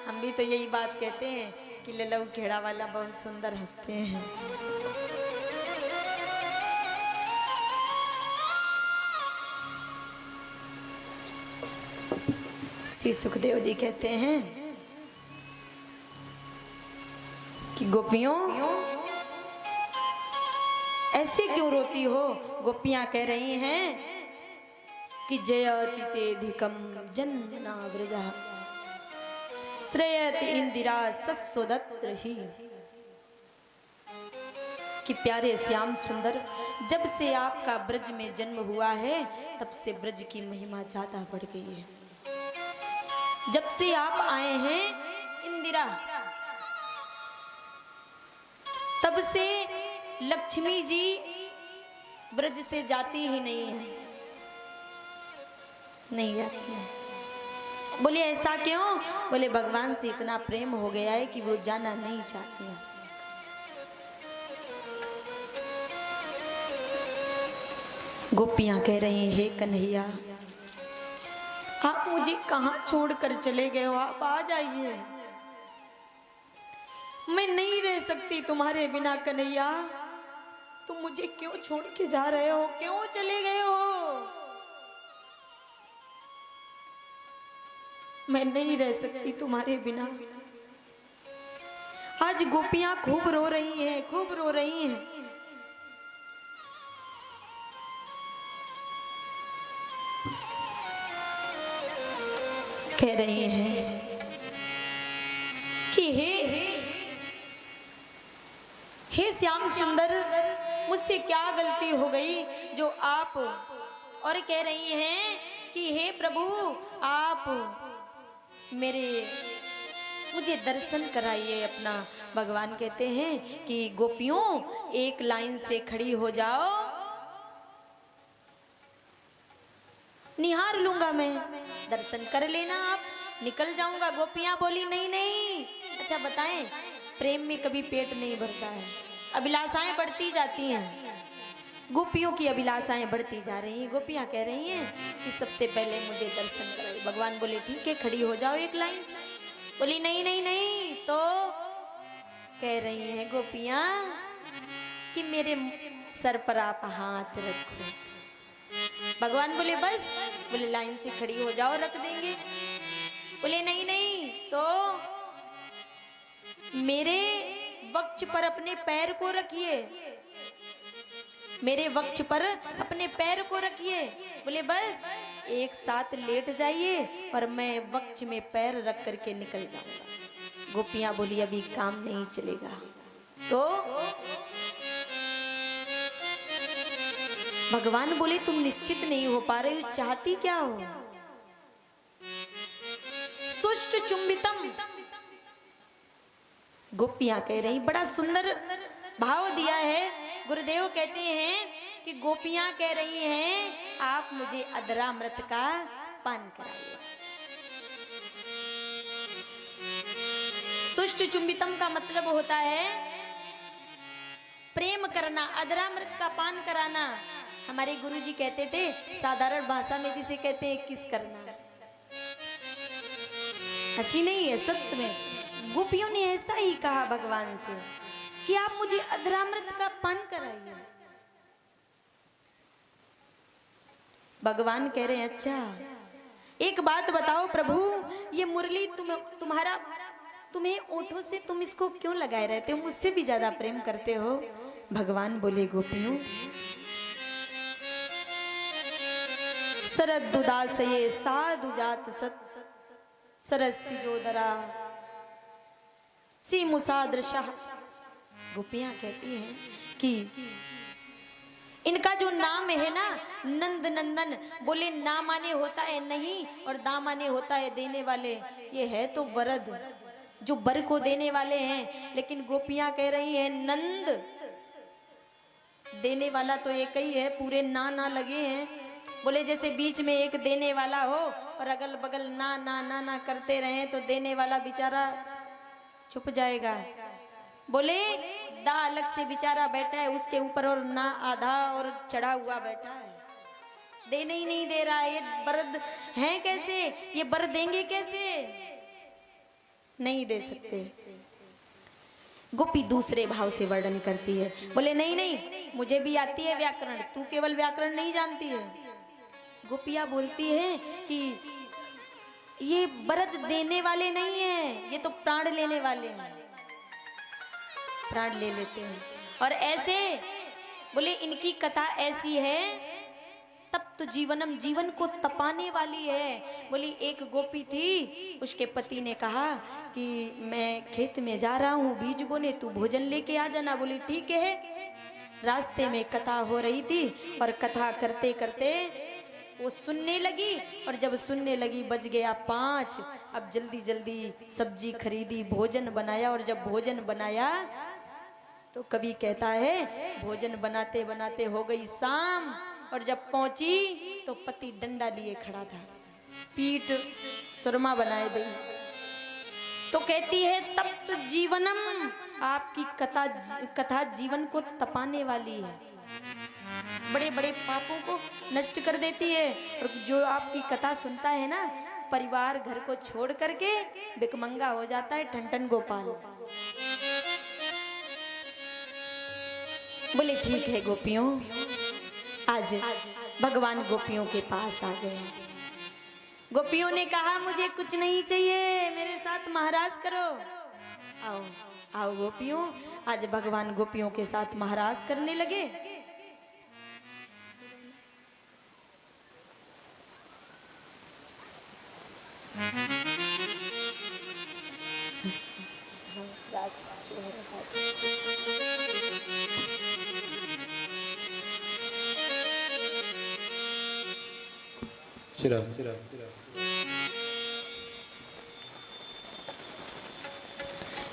हम भी तो यही बात कहते हैं कि ललऊ खेड़ा वाला बहुत सुंदर हंसते हैं। श्री सुखदेव जी कहते हैं कि गोपियों ऐसे क्यों रोती हो? गोपियां कह रही हैं कि जयति तेधिकम जन्ना व्रजा श्रेयति इंदिरा सस्वदत्र ही। कि प्यारे श्याम सुंदर, जब से आपका ब्रज में जन्म हुआ है तब से ब्रज की महिमा ज्यादा बढ़ गई है। जब से आप आए हैं इंदिरा, तब से लक्ष्मी जी ब्रज से जाती ही नहीं है, नहीं जाती है। बोले ऐसा क्यों? बोले भगवान से इतना प्रेम हो गया है कि वो जाना नहीं चाहती है। गोपियां कह रही हैं, हे कन्हैया, आप मुझे कहां छोड़कर चले गए हो? आप आ जाइए, मैं नहीं रह सकती तुम्हारे बिना। कन्हैया, तुम मुझे क्यों छोड़ के जा रहे हो? क्यों चले गए हो? मैं नहीं रह सकती तुम्हारे बिना। आज गोपियां खूब रो रही हैं, खूब रो रही हैं। कह रही हैं कि हे श्याम सुंदर, मुझसे क्या गलती हो गई जो आप, और कह रही हैं कि हे प्रभु, आप मुझे दर्शन कराइए अपना। भगवान कहते हैं कि गोपियों, एक लाइन से खड़ी हो जाओ, निहार लूंगा मैं, दर्शन कर लेना, आप निकल जाऊंगा। गोपियां बोली नहीं नहीं। अच्छा बताएं, प्रेम में कभी पेट नहीं भरता है, अभिलाषाएं बढ़ती जाती हैं। गोपियों की अभिलाषाएं बढ़ती जा रही हैं। गोपियां कह रही हैं कि सबसे पहले मुझे दर्शन कराइए। भगवान बोले ठीक है, खड़ी हो जाओ एक लाइन से। बोली नहीं नहीं नहीं। तो कह रही हैं गोपियां कि मेरे सर पर आप हाथ रखो। भगवान बोले बस? बोले लाइन से खड़ी हो जाओ, रख देंगे। बोले नहीं नहीं। तो मेरे वक्ष पर अपने पैर को रखिए, मेरे वक्ष पर अपने पैर को रखिए। बोले बस? एक साथ लेट जाइए और मैं वक्ष में पैर रख करके निकल जाऊंगा। गोपियां बोली अभी काम नहीं चलेगा। तो भगवान बोले तुम निश्चित नहीं हो पा रही हो, चाहती क्या हो? सुष्ट चुंबितम। गोपियां कह रही, बड़ा सुंदर भाव दिया है। गुरुदेव कहते हैं कि गोपियां कह रही हैं आप मुझे अधरामृत का पान कराइए। सुष्ट चुंबितम का मतलब होता है प्रेम करना, अधरामृत का पान कराना। हमारे गुरुजी कहते थे, साधारण भाषा में जिसे कहते हैं किस करना। हंसी नहीं है, सत्य में गोपियों ने ऐसा ही कहा भगवान से कि आप मुझे अधरामृत का पान कराइए। भगवान कह रहे हैं अच्छा एक बात बताओ प्रभु, ये मुरली तुम्हें ओठों से तुम इसको क्यों लगाए रहते हो? मुझसे भी ज्यादा प्रेम करते हो। भगवान बोले गोपियों, शरद दुदास ये साधु जात सत सरसी जोदरा सी मुसादृशा। गोपियां कहती हैं कि इनका जो नाम है ना नंद नंदन, बोले ना माने होता है नहीं और दा माने होता है देने वाले। ये है तो वरद, जो बर को देने वाले हैं, लेकिन गोपियां कह रही हैं नंद देने वाला तो एक ही है, पूरे ना लगे हैं। बोले जैसे बीच में एक देने वाला हो और अगल बगल ना ना ना ना करते रहे तो देने वाला बेचारा छुप जाएगा। बोले दा अलग से बेचारा बैठा है उसके ऊपर और ना आधा और चढ़ा हुआ बैठा है, देने ही नहीं दे रहा है। ये बर हैं कैसे, ये बर देंगे कैसे, नहीं दे सकते। गोपी दूसरे भाव से वर्णन करती है, बोले नहीं नहीं मुझे भी आती है व्याकरण, तू केवल व्याकरण नहीं जानती है। गोपियां बोलती है कि ये व्रत देने वाले नहीं है, ये तो प्राण लेने वाले हैं, प्राण ले लेते हैं। और ऐसे बोले इनकी कथा ऐसी है, तप्त जीवनम, जीवन को तपाने वाली है। बोली एक गोपी थी, उसके पति ने कहा कि मैं खेत में जा रहा हूँ बीज बोने, तू भोजन लेके आ जाना। बोली ठीक है। रास्ते में कथा हो रही थी और कथा करते करते वो सुनने लगी, और जब सुनने लगी बज गया 5। अब जल्दी जल्दी सब्जी खरीदी, भोजन बनाया, और जब भोजन बनाया तो कवि कहता है भोजन बनाते बनाते हो गई शाम, और जब पहुंची तो पति डंडा लिए खड़ा था, पीठ सुरमा बनाए गई। तो कहती है तप्त जीवनम, आपकी कथा जीवन को तपाने वाली है, बड़े बड़े पापों को नष्ट कर देती है। और जो आपकी कथा सुनता है ना, परिवार घर को छोड़ करके भिकमंगा हो जाता है। ठनठन गोपाल बोले ठीक है गोपियों, आज भगवान गोपियों के पास आ गए। गोपियों ने कहा मुझे कुछ नहीं चाहिए, मेरे साथ महाराज करो। आओ आओ गोपियों, आज भगवान गोपियों के साथ महाराज करने लगे।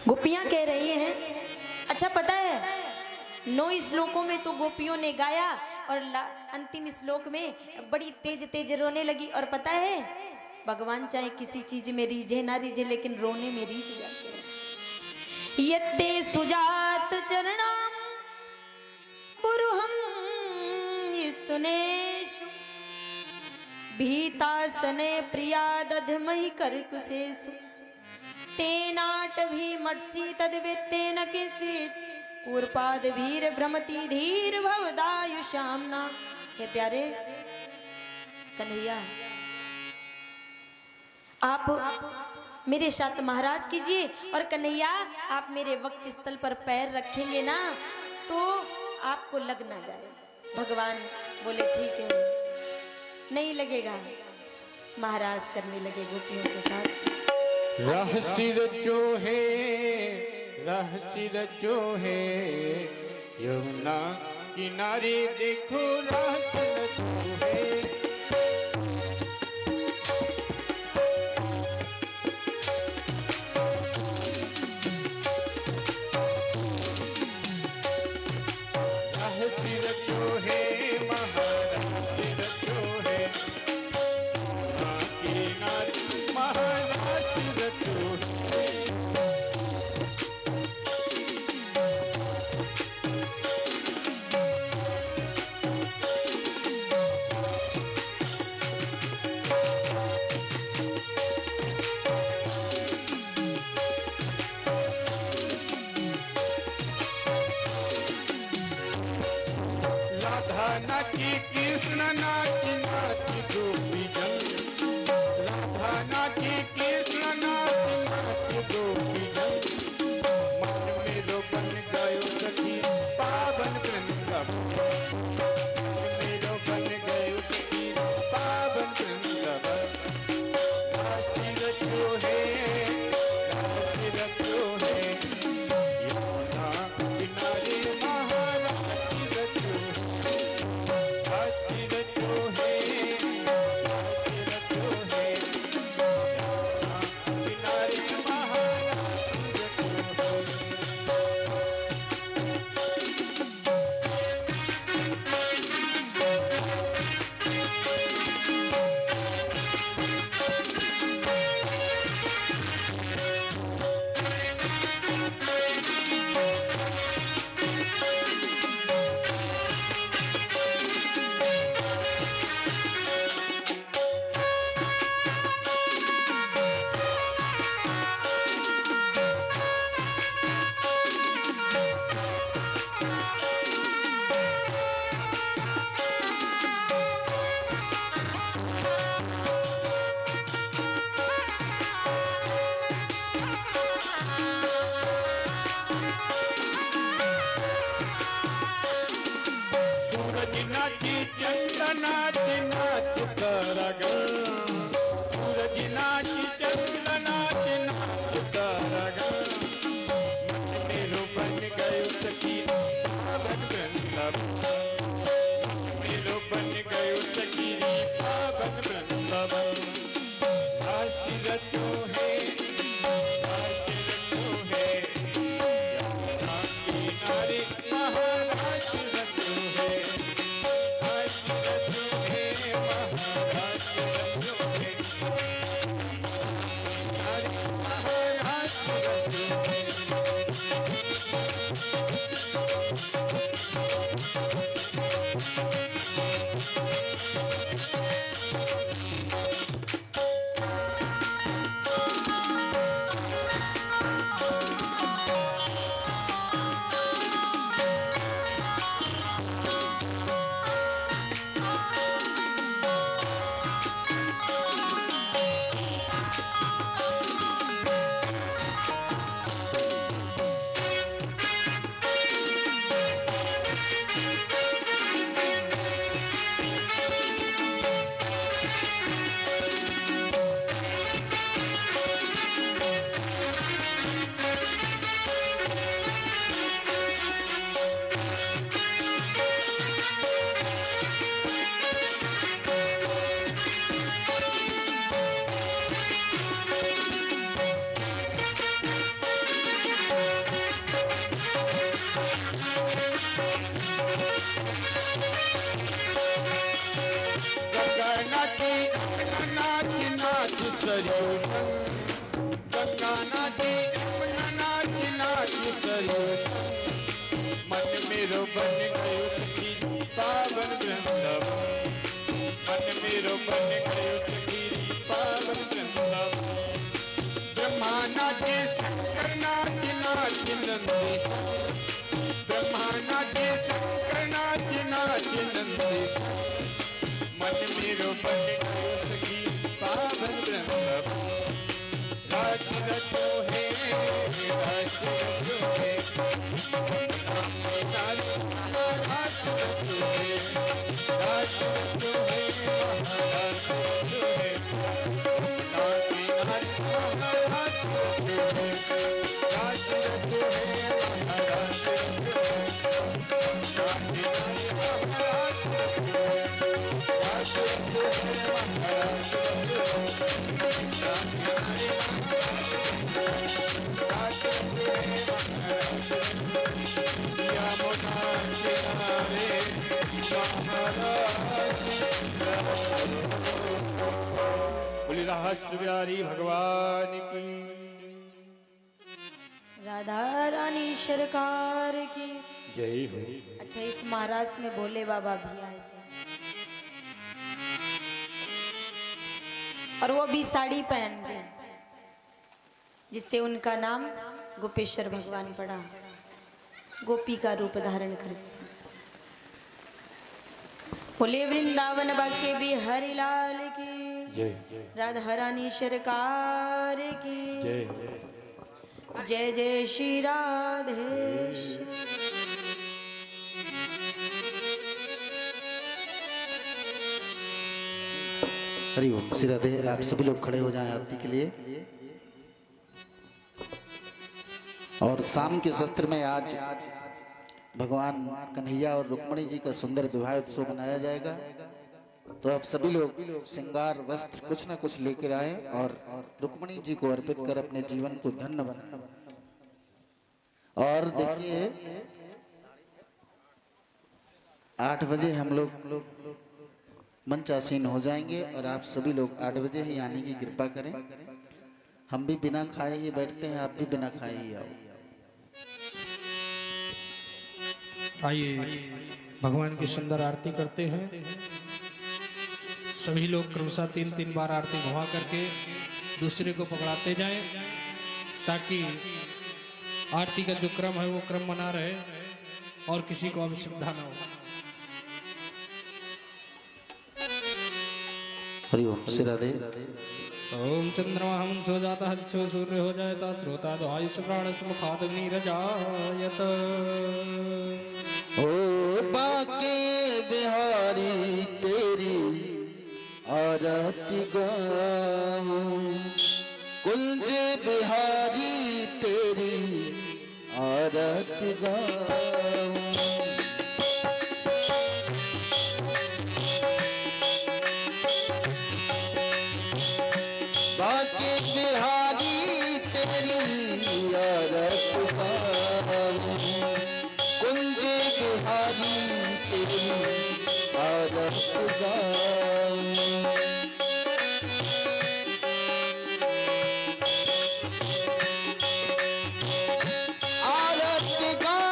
गोपियां कह रही हैं, अच्छा पता है 9 श्लोकों में तो गोपियों ने गाया और अंतिम श्लोक में बड़ी तेज तेज रोने लगी। और पता है भगवान चाहे किसी चीज में रीझे ना रीझे, लेकिन रोने में रीझ जाते हैं। यत्ते सुजात चरणाम पुरुहम स्तुनेषु भीतासने प्रिया दधमहि करकुशेषु तेनाटभी मत्सी तद्वित्तेन किस्वित् कूर्पाद भीर भ्रमति धीर भवदायुषाम्ना। हे प्यारे कन्हैया, आप मेरे साथ महाराज कीजिए, और कन्हैया आप मेरे वक्ष स्थल पर पैर रखेंगे ना तो आपको लग ना जाए। भगवान बोले ठीक है, नहीं लगेगा। महाराज करने लगे गोपियों के साथ। रहस्य रचो है यमुना किनारे देखो रहस्य रचो है। रहस्य रचो है महाराज रचो है, यमुना किनारे महाराज रचो है। राधा नाची कृष्ण नाची नाची गोपी जन, राधा नाची कृष्ण नाची नाची गोपी जन। मन मेरो बन गयो सखी पावन वृंदावन, मन मेरो बन गयो सखी पावन वृंदावन। राशि रचो है यमुना किनारे महाराज रचो है। राशि रचो गगनाची नाची नाची सरयू गगनाची नाची नाची सरयू मन मेरो बन गयो सखी पावन वृंदावन मन मेरो बन गयो सखी पावन वृंदावन ब्रह्मा नाचे शंकर नाची नाची नंदी ब्रह्मा नाचे शंकर नाची नाची नंदी मन मेरो बन गयो सखी पावन वृंदावन राज रचो है राज रचो है राज रचो है राज रचो है महाराज रचो है महाराज रचो है राज रचो है महाराज रचो है बोली रहस्य बिहारी भगवान की राधा रानी सरकार की जय हो। अच्छा, इस महाराष्ट्र में भोले बाबा भी आए थे और वो भी साड़ी पहन के, जिससे उनका नाम गोपेश्वर भगवान पड़ा, गोपी का रूप धारण करके। बोले वृंदावन बाके भी हरि लाल की जय राधा रानी सरकार की जय। जय जय श्री राधेश। हरि ओम। श्री राधे। आप सभी लोग खड़े हो जाएं आरती के लिए। और शाम के शस्त्र में आज भगवान कन्हैया और रुक्मणी जी का सुंदर विवाह उत्सव मनाया जाएगा। तो आप सभी लोग श्रृंगार वस्त्र कुछ न कुछ लेकर आए और रुक्मणी जी को अर्पित कर अपने जीवन को धन्य बनाएं। और देखिए 8 बजे हम लोग मंचासीन हो जाएंगे और आप सभी लोग 8 बजे ही आने की कृपा करें। हम भी बिना खाए ही बैठते हैं, आप भी बिना खाए ही आओ। आइए भगवान की सुंदर आरती करते हैं। सभी लोग क्रमशः 3-3 बार आरती घुमा करके दूसरे को पकड़ाते जाएं, ताकि आरती का जो क्रम है वो क्रम बना रहे और किसी को असुविधा न हो। हरि ओम। श्री राधे। ओम चंद्रमा हंसो जाता हर्षो सूर्य हो जाता श्रोता दुहायुष प्राण मुखादग्नि रजायत। ओ बाके बिहारी तेरी आरती गाऊं, कुंज बिहारी तेरी आरती गाऊं। बाके बिहारी तेरी आरती गाऊं, कुंज बिहारी तेरी आरती गाऊं। आरती गाऊं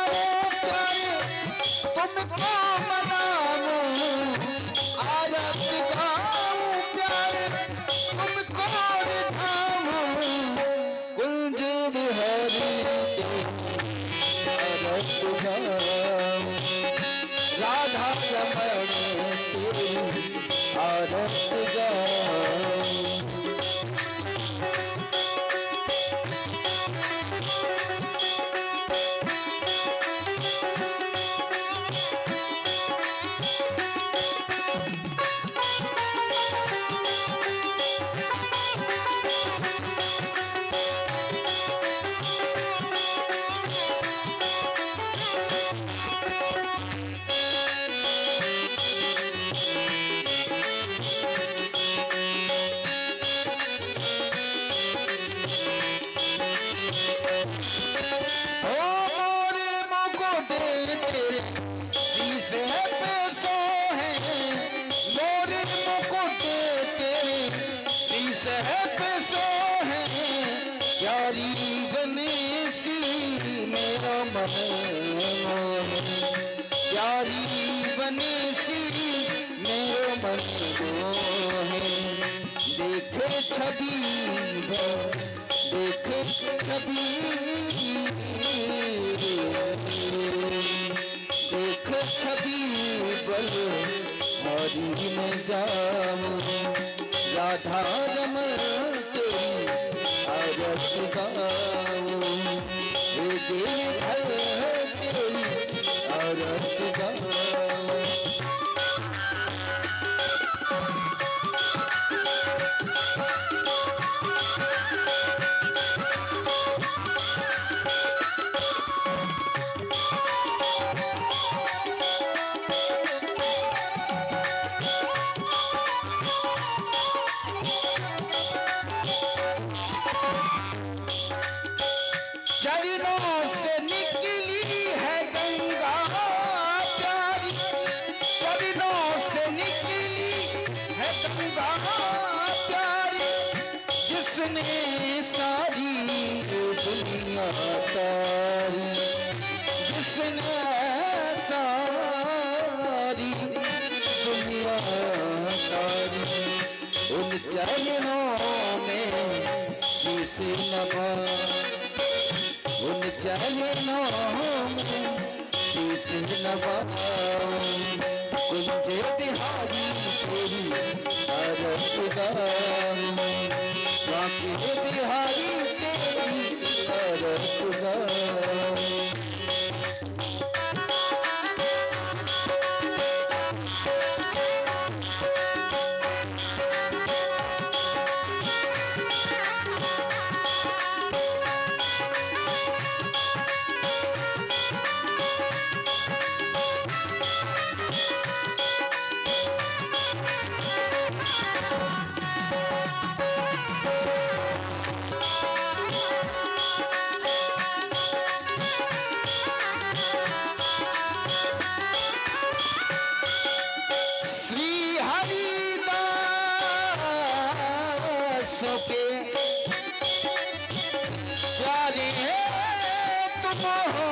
तेरे शीशे पे सोहे मोरे मुकुट तेरे शीशे पे सोहे प्यारी गणेशी मेरा मन मोहे प्यारी गणेशी मेरा मन मोहे देखे छवि देखे छवि देख छवि बल हरी में जाऊं राधा रमन तेरी आरती गाऊं हे देव घर तेरी आरती गाऊं चरणों से निकली है गंगा प्यारी चरणों से निकली है गंगा प्यारी जिसने सारी दुनिया तारी जिसने सारी दुनिया तारी उन चरणों में शीश नवा उन चरणों में शीश नवाऊं कुंज बिहारी तेरी आरती गाऊं बाकी बिहारी तेरी आरती गाऊं के प्यारे तुम हो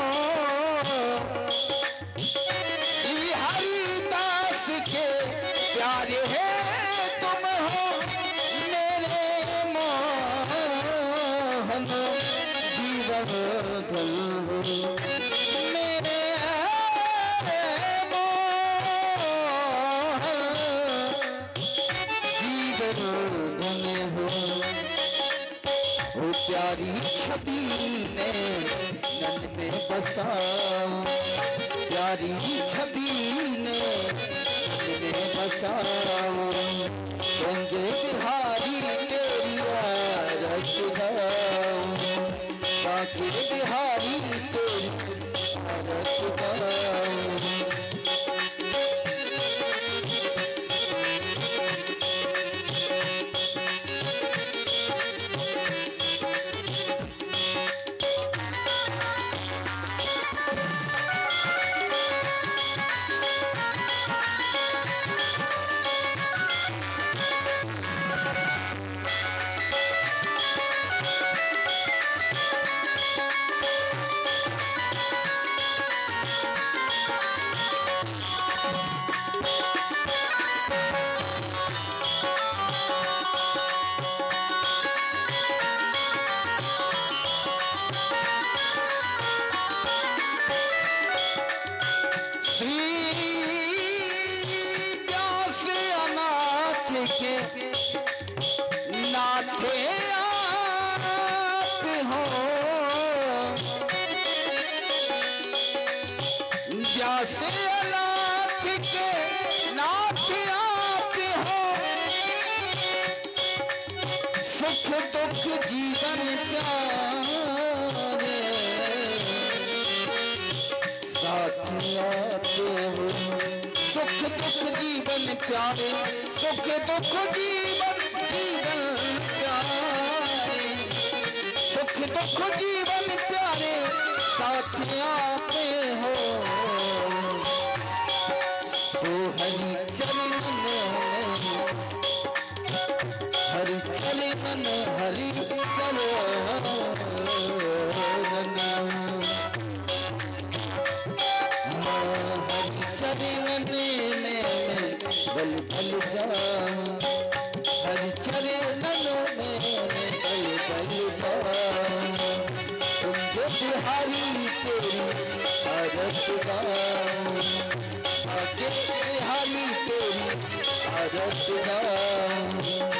श्री हरिदास के प्यारे तुम हो मेरे मोहन जीवन धन हो मेरे मोहन जीवन धन हो वो प्यारी छवि ने नन में बसाऊं प्यारी छवि ने नन में बसाऊं कुंज बिहारी तेरी आरती गाऊं बाकी बिहारी तेरी आरती गाऊं से अनाथ के नाथ आप हो सुख दुख जीवन प्यारे साथी आप हो सुख दुख जीवन प्यारे सुख दुख जीवन प्यारे सुख दुख जीवन प्यारे साथी आप हो बल बल जाऊं हरि चरणों में बल बल जाऊं कुंज बिहारी तेरी आरत गाऊं आगे बिहारी तेरी आरत गाऊं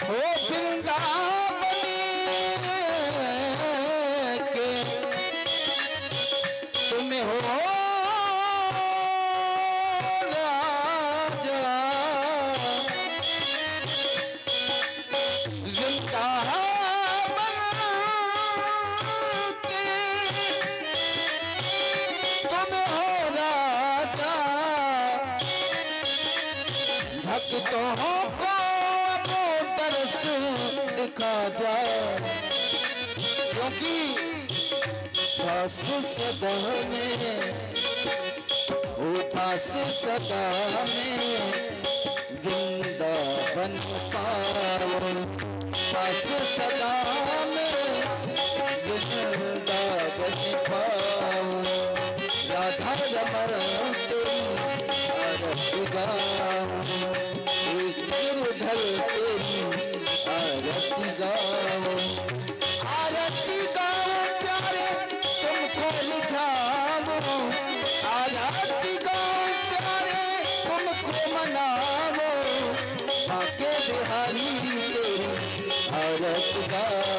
हो वृंदावनी के तुम हो राजा वृंदावन के तुम हो राजा भक्तों को दर्श दिखा जाए क्योंकि सास सदा में उदास सदा में वृंदावन पाओ सास सदा में वृंदावन पाओ राधा रमण तेरी आरत गाऊं एक गिरधर तेरी आरती गाऊं प्यारे तुमको रिझाऊं आरती गाऊं प्यारे तुमको मनाऊं आके बिहारी तेरी आरत गाऊं